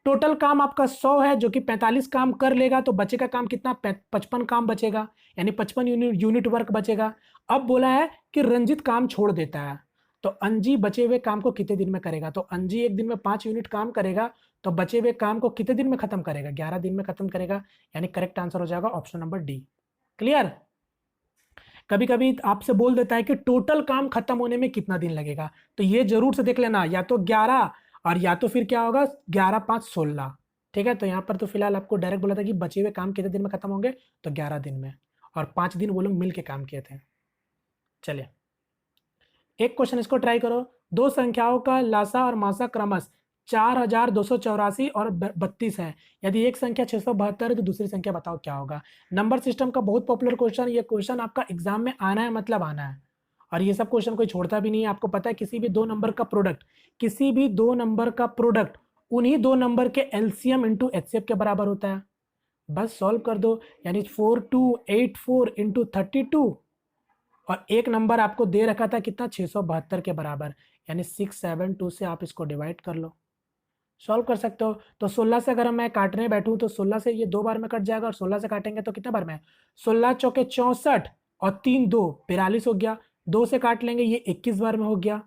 टोटल काम आपका 100 है, जो कि 45 काम कर लेगा, तो बचेगा काम कितना? 55 काम बचेगा, यानी 55 यूनिट वर्क बचेगा। अब बोला है कि रंजित काम छोड़ देता है, तो अंजी बचे हुए काम को कितने दिन में करेगा? तो अंजी एक दिन में 5 यूनिट काम करेगा, तो बचे हुए काम को कितने दिन में खत्म करेगा? 11 दिन में खत्म करेगा, यानी करेक्ट आंसर हो जाएगा ऑप्शन नंबर डी। क्लियर? कभी कभी आपसे बोल देता है कि टोटल काम खत्म होने में कितना दिन लगेगा, तो ये जरूर से देख लेना, या तो 11 और या तो फिर क्या होगा 11 5 16। ठीक है, तो यहाँ पर तो फिलहाल आपको डायरेक्ट बोला था कि बचे हुए काम कितने दिन में खत्म होंगे, तो 11 दिन में, और 5 दिन वो लोग मिल के काम किए थे। चलिए एक क्वेश्चन इसको ट्राई करो। दो संख्याओं का लासा और मासा क्रमश 4284 और 32 है। यदि एक संख्या 672 है तो दूसरी संख्या बताओ क्या होगा। नंबर सिस्टम का बहुत पॉपुलर क्वेश्चन, ये क्वेश्चन आपका एग्जाम में आना है, मतलब आना है। और ये सब क्वेश्चन कोई छोड़ता भी नहीं है। आपको पता है किसी भी दो नंबर का प्रोडक्ट, किसी भी दो नंबर का प्रोडक्ट उन्हीं दो नंबर के एलसीएम इंटू एचसीएफ के बराबर होता है। बस सॉल्व कर दो, यानी 4284 इंटू 32, और एक नंबर आपको दे रखा था कितना, 672 के बराबर, यानी 672 से आप इसको डिवाइड कर लो, सॉल्व कर सकते हो। तो 16 से अगर मैं काटने बैठूं तो 16 से ये 2 बार में कट जाएगा, और 16 से काटेंगे तो कितने बार में, 16 चौके 64 और 3 2 42 हो गया। 2 से काट लेंगे, ये 21 बार में हो गया।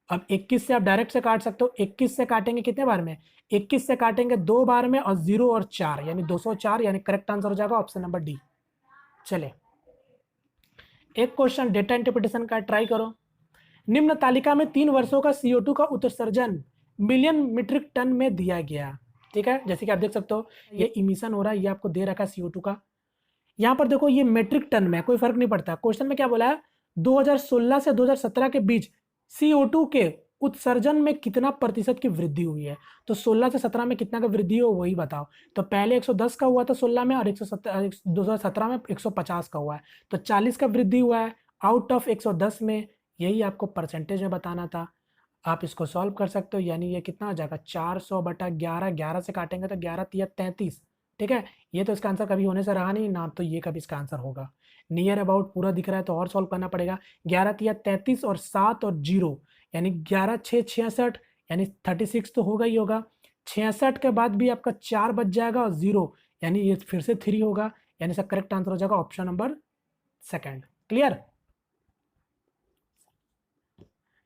अब 21 से आप डायरेक्ट से काट सकते हो। 21 से काटेंगे कितने बार में, 21 से काटेंगे 2 बार में, और 0 और 4 यानी 204, यानी करेक्ट आंसर हो जाएगा ऑप्शन नंबर डी। चले एक क्वेश्चन डेटा इंटरप्रिटेशन का ट्राई करो। निम्न तालिका में 3 वर्षों का CO2 का उत्सर्जन मिलियन मीट्रिक टन में दिया गया। ठीक है, जैसे कि आप देख सकते हो ये इमिशन हो रहा है, ये आपको दे रखा है CO2 का। यहाँ पर देखो ये मेट्रिक टन में, कोई फर्क नहीं पड़ता। क्वेश्चन में क्या बोला है, 2016 से 2017 के बीच CO2 के उत्सर्जन में कितना प्रतिशत की वृद्धि हुई है। तो 16 से 17 में कितना का वृद्धि हो वही बताओ। तो पहले 110 का हुआ था 16 में, और 2017 में 150 का हुआ है, तो 40 का वृद्धि हुआ है आउट ऑफ 110 में। यही आपको परसेंटेज में बताना था। आप इसको सॉल्व कर सकते हो, यानी ये कितना हो जाएगा, 400/11। 11 से काटेंगे तो 11 तिया 33। ठीक है, ये तो इसका आंसर कभी होने से रहा नहीं ना, तो ये कभी इसका आंसर होगा। नियर अबाउट पूरा दिख रहा है तो और सॉल्व करना पड़ेगा। 11 तिया 33 और 7 और 0, यानी 11 6 66, यानी 36 तो होगा ही होगा। 66 के बाद भी आपका 4 बच जाएगा और 0, यानी ये फिर से 3 होगा, यानी इसका करेक्ट आंसर हो जाएगा option number second. Clear.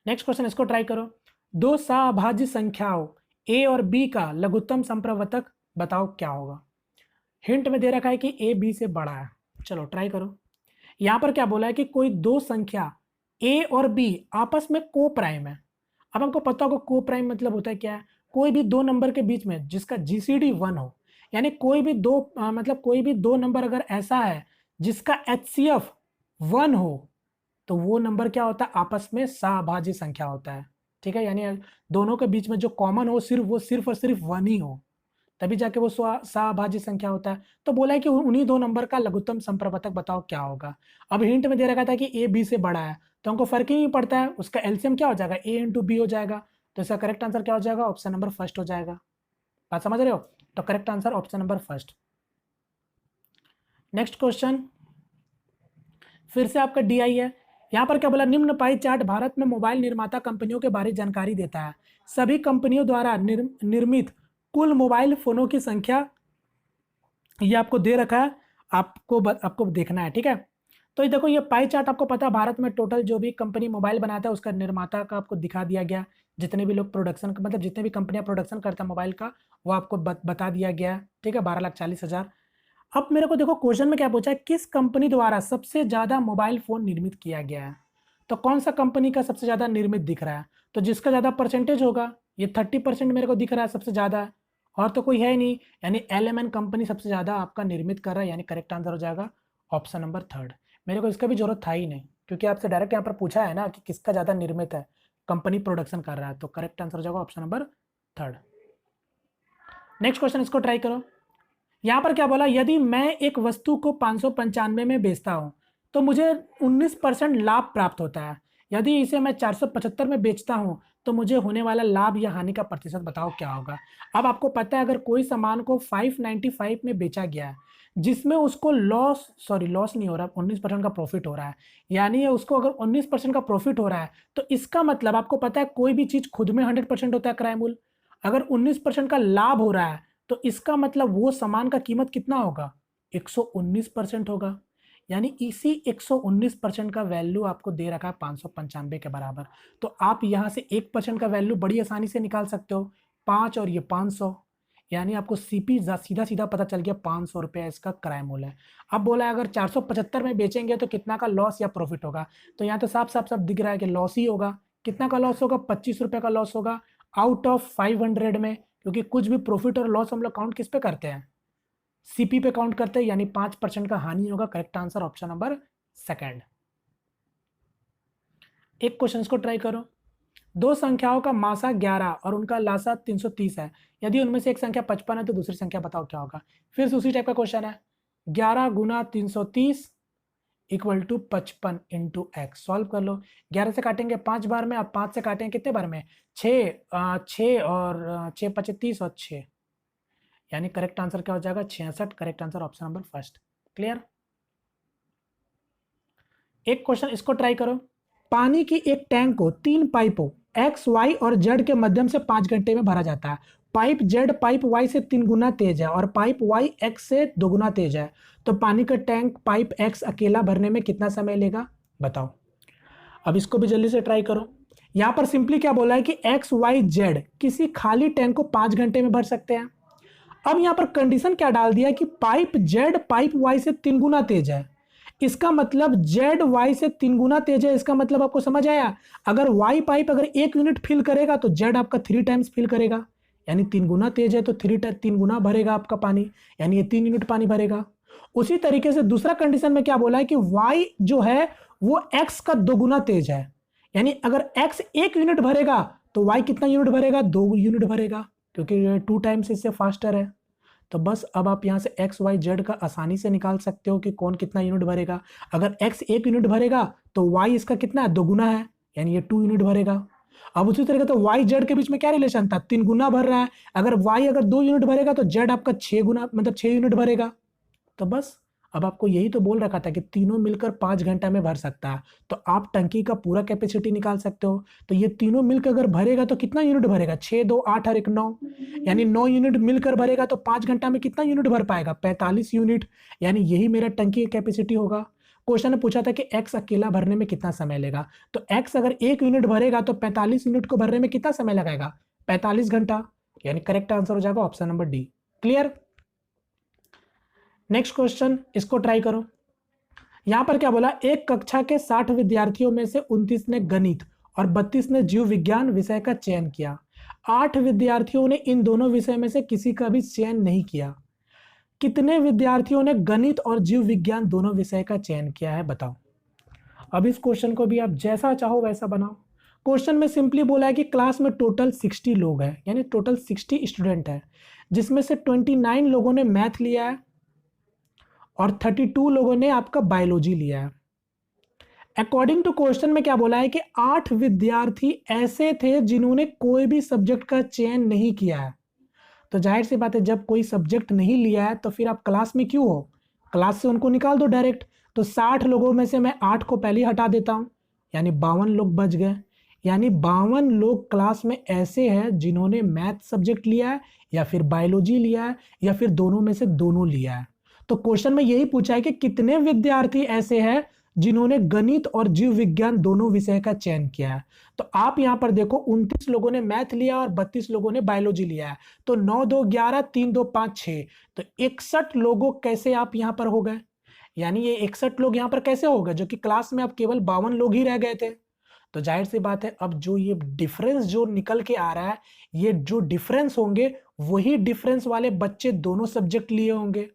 Next question, इसको ट्राई करो। दो सह संख्याओं a और b का लघुत्तम संप्रवर्तक बताओ क्या होगा। हिंट में दे रखा है कि a b से बड़ा है। चलो ट्राई करो। यहां पर क्या बोला है कि कोई दो संख्या a और b आपस में को प्राइम है। अब हमको पता होगा को प्राइम मतलब होता है क्या है, कोई भी दो नंबर के बीच में जिसका GCD 1 हो, यानी कोई भी दो मतलब कोई भी दो नंबर अगर ऐसा है जिसका HCF 1 हो, तो वो नंबर क्या होता है, आपस में सहभाज्य संख्या होता है। ठीक है, यानी दोनों के बीच में जो कॉमन हो वो सिर्फ और सिर्फ 1 ही हो, तभी जाके वो सहभाज्य संख्या होता है। तो बोला है कि उन्हीं दो नंबर का लघुत्तम संप्रवर्तक बताओ क्या होगा। अब हिंट में दे रखा था कि a b से बड़ा है, तो हमको फर्क ही नहीं पड़ता है, उसका एलसीएम क्या हो जाएगा, a इंटू बी हो जाएगा। तो इसका करेक्ट आंसर क्या हो जाएगा, ऑप्शन नंबर फर्स्ट हो जाएगा। बात समझ रहे हो, तो correct answer option number first. Next question फिर से आपका DI है। यहाँ पर क्या बोला, निम्न पाई चार्ट भारत में मोबाइल निर्माता कंपनियों के बारे में जानकारी देता है। सभी कंपनियों द्वारा निर्मित कुल मोबाइल फोनों की संख्या ये आपको दे रखा है, आपको देखना है। ठीक है, तो ये देखो ये पाई चार्ट आपको पता है भारत में टोटल जो भी कंपनी मोबाइल बनाता है उसका निर्माता का आपको दिखा दिया गया। जितने भी लोग प्रोडक्शन मतलब जितने भी कंपनियां प्रोडक्शन करता है मोबाइल का वो आपको बता दिया गया है। ठीक है, 12,40,000। अब मेरे को देखो क्वेश्चन में क्या पूछा है, किस कंपनी द्वारा सबसे ज्यादा मोबाइल फोन निर्मित किया गया है। तो कौन सा कंपनी का सबसे ज्यादा निर्मित दिख रहा है, तो जिसका ज्यादा परसेंटेज होगा, ये 30% मेरे को दिख रहा है सबसे ज्यादा है, और तो कोई है नहीं, यानी LMN कंपनी सबसे ज्यादा आपका निर्मित कर रहा है, यानी करेक्ट आंसर हो जाएगा ऑप्शन नंबर थर्ड। मेरे को इसका भी जरूरत था ही नहीं, क्योंकि आपसे डायरेक्ट यहाँ पर पूछा है ना कि किसका ज्यादा निर्मित है, कंपनी प्रोडक्शन कर रहा है, तो करेक्ट आंसर हो जाएगा option number third. Next question, इसको ट्राई करो। यहाँ पर क्या बोला, यदि मैं एक वस्तु को 595 में बेचता हूँ तो मुझे 19% लाभ प्राप्त होता है। यदि इसे मैं 475 में बेचता हूँ तो मुझे होने वाला लाभ या हानि का प्रतिशत बताओ क्या होगा। अब आपको पता है अगर कोई सामान को 595 में बेचा गया है जिसमें उसको लॉस नहीं हो रहा, 19% का प्रॉफिट हो रहा है, यानी उसको अगर 19% का प्रॉफिट हो रहा है तो इसका मतलब आपको पता है कोई भी चीज खुद में 100% होता है क्रय मूल्य। अगर 19% का लाभ हो रहा है तो इसका मतलब वो सामान का कीमत कितना होगा, 119% होगा। यानी इसी 119% का वैल्यू आपको दे रखा है 595 के बराबर। तो आप यहां से 1% का वैल्यू बड़ी आसानी से निकाल सकते हो, 5 और ये 500, यानी आपको सीपी सीधा सीधा पता चल गया 500 रुपये इसका क्रय मूल्य है। अब बोला है अगर 475 में बेचेंगे तो कितना का लॉस या प्रॉफिट होगा, तो यहाँ तो साफ साफ सब दिख रहा है कि लॉस ही होगा। कितना का लॉस होगा, 25 रुपये का लॉस होगा आउट ऑफ 500 में, क्योंकि कुछ भी प्रॉफिट और लॉस हम लोग काउंट किस पे करते हैं, सीपी पे काउंट करते हैं, यानी 5% का हानि होगा। Correct answer option number second. एक क्वेश्चन को ट्राई करो। दो संख्याओं का मासा 11 और उनका लासा 330 है। यदि उनमें से एक संख्या 55 है तो दूसरी संख्या बताओ क्या होगा। फिर से उसी टाइप का क्वेश्चन है, 11 गुना 330 equal to 55 into x. Solve कर लो। 11 से काटेंगे 5 बार में, अब 5 से काटेंगे कितने बार में, 6 और 6 5 30 और 6, यानी करेक्ट आंसर क्या हो जाएगा 66। Correct answer option number first. Clear. एक क्वेश्चन इसको ट्राई करो। पानी की एक टैंक को 3 पाइपों एक्स वाई और जेड के माध्यम से 5 घंटे में भरा जाता है। पाइप जेड पाइप वाई से 3 गुना तेज है और पाइप वाई एक्स से 2 गुना तेज है, तो पानी का टैंक पाइप एक्स अकेला भरने में कितना समय लेगा, बताओ। अब इसको भी जल्दी से ट्राई करो। यहां पर सिंपली क्या बोला है कि एक्स वाई जेड किसी खाली टैंक को 5 घंटे में भर सकते हैं। अब यहां पर कंडीशन क्या डाल दिया कि पाइप जेड पाइप वाई से 3 गुना तेज है। इसका मतलब जेड वाई से 3 गुना तेज है। इसका मतलब आपको समझ आया, अगर वाई पाइप अगर 1 यूनिट फिल करेगा तो जेड आपका 3 टाइम्स फिल करेगा, यानी 3 गुना तेज है तो 3 गुना भरेगा आपका पानी, यानी ये 3 यूनिट पानी भरेगा। उसी तरीके से दूसरा कंडीशन में क्या बोला है कि वाई जो है वो एक्स का 2 गुना तेज है, यानी अगर एक्स 1 यूनिट भरेगा तो वाई कितना यूनिट भरेगा, 2 यूनिट भरेगा, क्योंकि 2 टाइम्स इससे फास्टर है। तो बस अब आप यहाँ से एक्स वाई जेड का आसानी से निकाल सकते हो कि कौन कितना यूनिट भरेगा। अगर एक्स 1 यूनिट भरेगा तो वाई इसका कितना है, 2 गुना है, यानी ये 2 यूनिट भरेगा। अब उसी तरीके तो वाई जेड के बीच में क्या रिलेशन था, 3 गुना भर रहा है। अगर वाई अगर 2 यूनिट भरेगा तो जेड आपका 6 गुना मतलब 6 यूनिट भरेगा। तो बस अब आपको यही तो बोल रखा था कि तीनों मिलकर 5 घंटा में भर सकता है, तो आप टंकी का पूरा कैपेसिटी निकाल सकते हो। तो ये तीनों मिलकर अगर भरेगा तो कितना यूनिट भरेगा, 6 2 8 और 1 9, यानी 9 यूनिट मिलकर भरेगा तो 5 घंटा में कितना यूनिट भर पाएगा, 45 यूनिट, यानी यही मेरा टंकी की कैपेसिटी होगा। क्वेश्चन ने पूछा था कि एक्स अकेला भरने में कितना समय लेगा, तो एक्स अगर 1 यूनिट भरेगा तो 45 यूनिट को भरने में कितना समय लगेगा, 45 घंटा, यानी करेक्ट आंसर हो जाएगा option number D. Clear. Next question इसको ट्राई करो। यहां पर क्या बोला, एक कक्षा के 60 विद्यार्थियों में से 29 ने गणित और 32 ने जीव विज्ञान विषय का चयन किया। 8 विद्यार्थियों ने इन दोनों विषय में से किसी का भी चयन नहीं किया। कितने विद्यार्थियों ने गणित और जीव विज्ञान दोनों विषय का चयन किया है, बताओ। अब इस क्वेश्चन को भी आप जैसा चाहो वैसा बनाओ। क्वेश्चन में सिंपली बोला है कि क्लास में टोटल 60 लोग हैं, यानी टोटल 60 स्टूडेंट है, जिसमें से 29 लोगों ने मैथ लिया है और 32 लोगों ने आपका बायोलॉजी लिया है। अकॉर्डिंग टू क्वेश्चन में क्या बोला है कि 8 विद्यार्थी ऐसे थे जिन्होंने कोई भी सब्जेक्ट का चयन नहीं किया है। तो जाहिर सी बात है, जब कोई सब्जेक्ट नहीं लिया है तो फिर आप क्लास में क्यों हो, क्लास से उनको निकाल दो डायरेक्ट। तो 60 लोगों में से मैं 8 को पहले ही हटा देता हूं, यानी 52 लोग बच गए, यानी 52 लोग क्लास में ऐसे हैं जिन्होंने मैथ सब्जेक्ट लिया है या फिर बायोलॉजी लिया है या फिर दोनों में से दोनों लिया है। तो क्वेश्चन में यही पूछा है कि कितने विद्यार्थी ऐसे हैं जिन्होंने गणित और जीव विज्ञान दोनों विषय का चयन किया है। तो आप यहां पर देखो 29 लोगों ने मैथ लिया और 32 लोगों ने बायोलॉजी लिया है, तो 9 2 11 3 2 5 6, तो 61 लोगों कैसे आप यहां पर हो गए, यानी ये 61 लोग यहां पर कैसे हो गए, जो कि क्लास में अब केवल 52 लोग ही रह गए थे। तो जाहिर सी बात है, अब जो ये डिफरेंस जो निकल के आ रहा है, ये जो डिफरेंस होंगे वही डिफरेंस वाले बच्चे दोनों सब्जेक्ट लिए होंगे,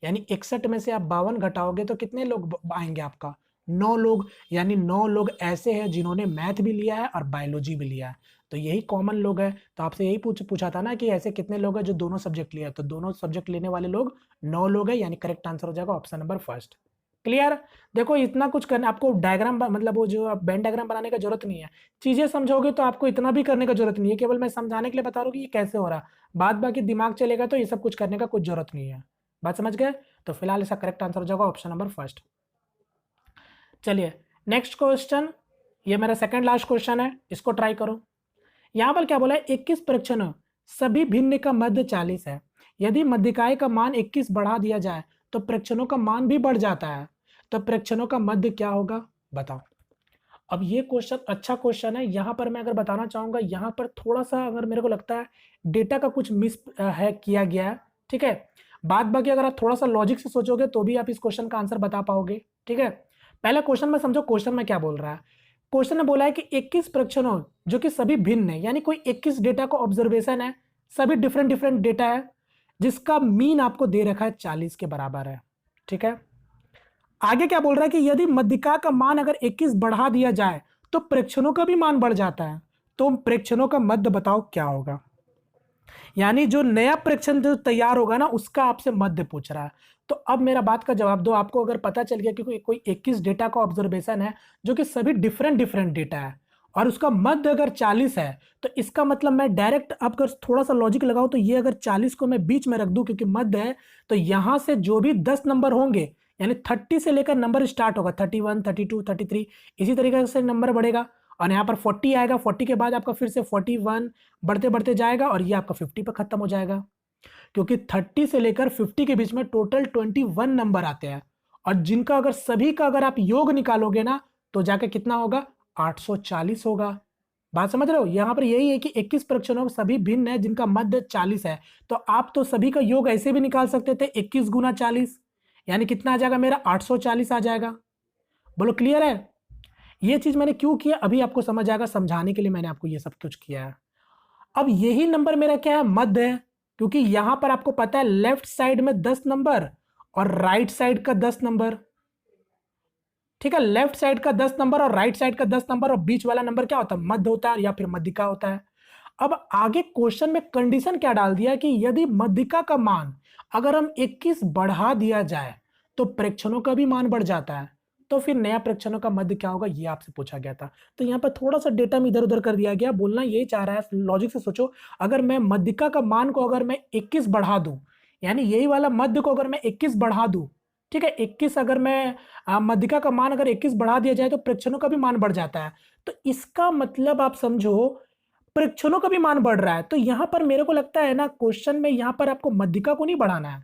यानी 61 में से आप 52 घटाओगे तो कितने लोग आएंगे आपका, 9 लोग, यानी 9 लोग ऐसे हैं जिन्होंने मैथ भी लिया है और बायोलॉजी भी लिया है। तो यही कॉमन लोग है। तो आपसे यही पूछा था ना कि ऐसे कितने लोग हैं जो दोनों सब्जेक्ट लिया है, तो दोनों सब्जेक्ट लेने वाले लोग 9 लोग हैं, यानी करेक्ट आंसर हो जाएगा ऑप्शन नंबर फर्स्ट। क्लियर। देखो इतना कुछ करना, आपको डायग्राम मतलब वो जो बेन डायग्राम बनाने का जरूरत नहीं है, चीजें समझोगे तो आपको इतना भी करने का जरूरत नहीं है, केवल मैं समझाने के लिए बता रहा हूँ कि ये कैसे हो रहा है, बाद बाकी दिमाग चलेगा तो ये सब कुछ करने का कुछ जरूरत नहीं है। बात समझ गए। तो फिलहाल इसका करेक्ट आंसर हो जाएगा ऑप्शन नंबर फर्स्ट। चलिए नेक्स्ट क्वेश्चन, ये मेरा सेकंड लास्ट क्वेश्चन है, इसको ट्राई करो। यहां पर क्या बोला है, 21 परीक्षणों सभी भिन्न का मध्य 40 है। यदि मध्यिकाय का मान 21 बढ़ा दिया जाए तो परीक्षणों का मान भी बढ़ जाता है, तो परीक्षणों का मध्य क्या होगा, बताओ। अब ये क्वेश्चन अच्छा क्वेश्चन है। यहां पर मैं अगर बताना चाहूंगा, यहां पर थोड़ा सा अगर मेरे को लगता है डेटा का कुछ मिस है किया गया है, ठीक है। बाद बाकी अगर आप थोड़ा सा लॉजिक से सोचोगे तो भी आप इस क्वेश्चन का आंसर बता पाओगे, ठीक है। पहला क्वेश्चन में समझो, क्वेश्चन में क्या बोल रहा है। क्वेश्चन ने बोला है कि 21 परीक्षणों जो कि सभी भिन्न है, यानी कोई 21 डेटा का ऑब्जर्वेशन है, सभी डिफरेंट डिफरेंट डेटा है, जिसका मीन आपको दे रखा है 40 के बराबर है, ठीक है। आगे क्या बोल रहा है कि यदि मध्यिका का मान अगर 21 बढ़ा दिया जाए तो प्रेक्षणों का भी मान बढ़ जाता है, तो प्रेक्षणों का मध्य बताओ क्या होगा। यानी जो नया प्रेक्षण जो तैयार होगा ना, उसका आपसे मध्य पूछ रहा है। तो अब मेरा बात का जवाब दो। आपको अगर पता चल गया कि कोई 21 डेटा का ऑब्जर्वेशन है जो कि सभी डिफरेंट डिफरेंट डेटा है और उसका मध्य अगर 40 है, तो इसका मतलब मैं डायरेक्ट अब अगर थोड़ा सा लॉजिक लगाऊं तो ये अगर 40 को मैं बीच में रख दूं क्योंकि मध्य है, तो यहां से जो भी 10 नंबर होंगे, यानी 30 से लेकर नंबर स्टार्ट होगा, 31, 32, 33, इसी तरीके से नंबर बढ़ेगा और यहाँ पर 40 आएगा। 40 के बाद आपका फिर से 41 बढ़ते बढ़ते जाएगा और ये आपका 50 पे खत्म हो जाएगा, क्योंकि 30 से लेकर 50 के बीच में टोटल 21 नंबर आते हैं और जिनका अगर सभी का अगर आप योग निकालोगे ना, तो जाके कितना होगा, 840 होगा। बात समझ रहे हो? यहां पर यही है कि 21 परीक्षणों सभी भिन्न है जिनका मध्य 40 है, तो आप तो सभी का योग ऐसे भी निकाल सकते थे, 21 गुना 40, यानी कितना आ जाएगा मेरा, 840 आ जाएगा। बोलो क्लियर है? ये चीज मैंने क्यों किया अभी आपको समझ आएगा, समझाने के लिए मैंने आपको ये सब कुछ किया है। अब यही नंबर मेरा क्या है, मध्य है, क्योंकि यहां पर आपको पता है लेफ्ट साइड में 10 नंबर और राइट साइड का 10 नंबर। ठीक है, लेफ्ट साइड का 10 नंबर और राइट साइड का 10 नंबर और बीच वाला नंबर क्या होता है, मध्य होता है या फिर मध्यिका होता है। अब आगे क्वेश्चन में कंडीशन क्या डाल दिया कि यदि मध्यिका का मान अगर हम 21 बढ़ा दिया जाए तो प्रेक्षणों का भी मान बढ़ जाता है, तो फिर नया प्रेक्षणों का मध्य क्या होगा, ये आपसे पूछा गया था। तो यहाँ पर थोड़ा सा डेटा में इधर उधर कर दिया गया, बोलना यही चाह रहा है, लॉजिक से सोचो। अगर मैं मध्यिका का मान को अगर मैं 21 बढ़ा दूं, यानी यही वाला मध्य को अगर मैं 21 बढ़ा दूं, ठीक है, 21 अगर मैं मध्यिका का मान अगर 21 बढ़ा दिया जाए तो प्रेक्षणों का भी मान बढ़ जाता है। तो इसका मतलब आप समझो परीक्षणों का भी मान बढ़ रहा है। तो यहां पर मेरे को लगता है ना, क्वेश्चन में यहां पर आपको मध्यिका को नहीं बढ़ाना है,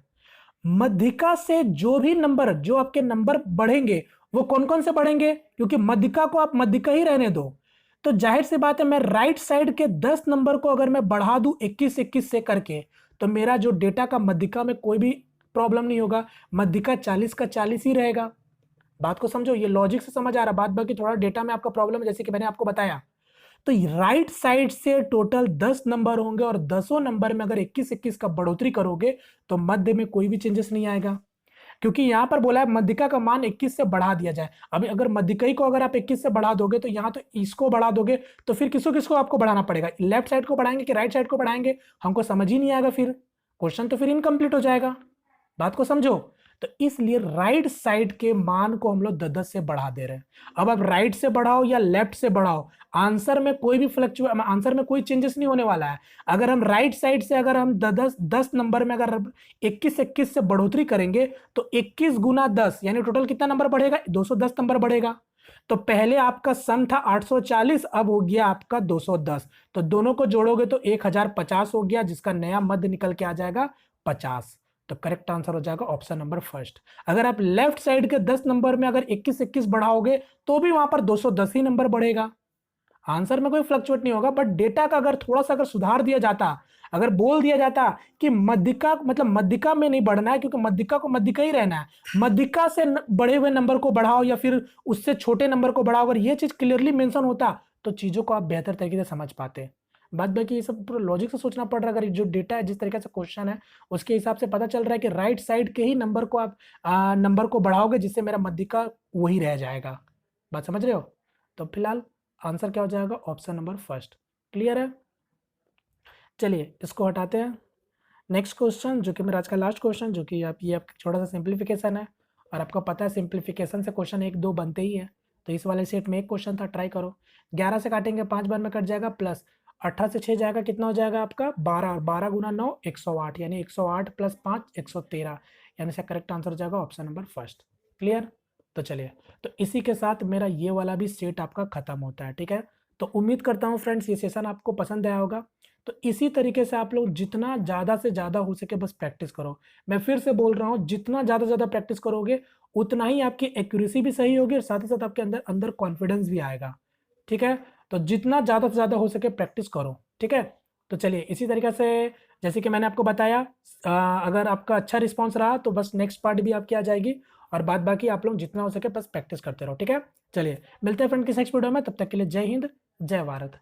मध्यिका से जो भी नंबर, जो आपके नंबर बढ़ेंगे वो कौन कौन से बढ़ेंगे, क्योंकि मध्यिका को आप मध्यिका ही रहने दो। तो जाहिर सी बात है, मैं राइट साइड के 10 नंबर को अगर मैं बढ़ा दूं 21 21 से करके, तो मेरा जो डेटा का मध्यिका में कोई भी प्रॉब्लम नहीं होगा, मध्यिका 40 का 40 ही रहेगा। बात को समझो, ये लॉजिक से समझ आ रहा, बात बाकी थोड़ा डेटा में आपका प्रॉब्लम है, जैसे कि मैंने आपको बताया। तो राइट साइड से टोटल 10 नंबर होंगे और 10 नंबर में अगर 21 21 का बढ़ोतरी करोगे तो मध्य में कोई भी चेंजेस नहीं आएगा, क्योंकि यहां पर बोला है मध्यिका का मान 21 से बढ़ा दिया जाए। अभी अगर मध्यिका को अगर आप 21 से बढ़ा दोगे तो यहां तो इसको बढ़ा दोगे, तो फिर किसको किसको आपको बढ़ाना पड़ेगा, लेफ्ट साइड को बढ़ाएंगे कि राइट साइड को बढ़ाएंगे, हमको समझ ही नहीं आएगा, फिर क्वेश्चन तो फिर इनकम्प्लीट हो जाएगा। बात को समझो। तो इसलिए राइट साइड के मान को हम लोग 10 से बढ़ा दे रहे हैं। अब आप राइट से बढ़ाओ या लेफ्ट से बढ़ाओ, आंसर में कोई भी फ्लक्चुएट, आंसर में कोई चेंजेस नहीं होने वाला है। अगर हम राइट साइड से अगर हम 10 नंबर में अगर 21 21 से बढ़ोतरी करेंगे तो 21 गुना 10 यानी टोटल कितना नंबर बढ़ेगा, 210 नंबर बढ़ेगा। तो पहले आपका सम था 840, अब हो गया आपका 210, तो दोनों को जोड़ोगे तो 1050 हो गया, जिसका नया मध्य निकल के आ जाएगा 50। तो करेक्ट आंसर हो जाएगा ऑप्शन नंबर फर्स्ट। अगर आप लेफ्ट साइड के 10 नंबर में अगर 21 21 बढ़ाओगे तो भी वहां पर 210 ही नंबर बढ़ेगा, आंसर में कोई फ्लक्चुएट नहीं होगा। बट डेटा का अगर थोड़ा सा अगर सुधार दिया जाता, अगर बोल दिया जाता कि मध्यिका मतलब मध्यिका में नहीं बढ़ना है, क्योंकि मध्यिका को मध्यिका ही रहना है, मध्यिका से बड़े हुए नंबर को बढ़ाओ या फिर उससे छोटे नंबर को बढ़ाओ, अगर ये चीज क्लियरली मेंशन होता तो चीजों को आप बेहतर तरीके से समझ पाते। बात बाकी ये सब पूरा लॉजिक से सोचना पड़ रहा है। अगर जो डेटा है, जिस तरीके से क्वेश्चन है, उसके हिसाब से पता चल रहा है कि राइट साइड के ही नंबर को आप नंबर को बढ़ाओगे, जिससे मेरा मध्यिका वही रह जाएगा। बात समझ रहे हो? तो फिलहाल आंसर क्या हो जाएगा, ऑप्शन नंबर फर्स्ट। क्लियर है? चलिए इसको हटाते हैं। नेक्स्ट क्वेश्चन जो कि मेरा आज का लास्ट क्वेश्चन, जो कि आप ये आपका छोटा सा सिंप्लीफिकेशन है, और आपको पता है सिंप्लीफिकेशन से क्वेश्चन 1 2 बनते ही है। तो इस वाले सेट में एक क्वेश्चन था, ट्राई करो। 11 से काटेंगे 5 बार में कट जाएगा, प्लस 18 से 6 जाएगा, कितना हो जाएगा आपका 12, और 12 गुना 9 108, यानी 108 प्लस 5 113, यानी इसका करेक्ट आंसर हो जाएगा ऑप्शन नंबर फर्स्ट। क्लियर? तो चलिए, तो इसी के साथ मेरा ये वाला भी सेट आपका खत्म होता है। ठीक है, तो उम्मीद करता हूँ फ्रेंड्स ये सेशन आपको पसंद आया होगा। तो इसी तरीके से आप लोग जितना ज़्यादा से ज़्यादा हो सके बस प्रैक्टिस करो। मैं फिर से बोल रहा हूँ, जितना ज़्यादा से ज़्यादा प्रैक्टिस करोगे उतना ही आपकी एक्यूरेसी भी सही होगी और साथ ही साथ आपके अंदर अंदर कॉन्फिडेंस भी आएगा। ठीक है, तो जितना ज़्यादा से ज़्यादा हो सके प्रैक्टिस करो। ठीक है, तो चलिए इसी तरीके से जैसे कि मैंने आपको बताया, अगर आपका अच्छा रिस्पॉन्स रहा तो बस नेक्स्ट पार्ट भी आपकी आ जाएगी, और बाद बाकी आप लोग जितना हो सके बस प्रैक्टिस करते रहो। ठीक है, चलिए मिलते हैं फ्रेंड किस नेक्स्ट वीडियो में, तब तक के लिए जय हिंद, जय भारत।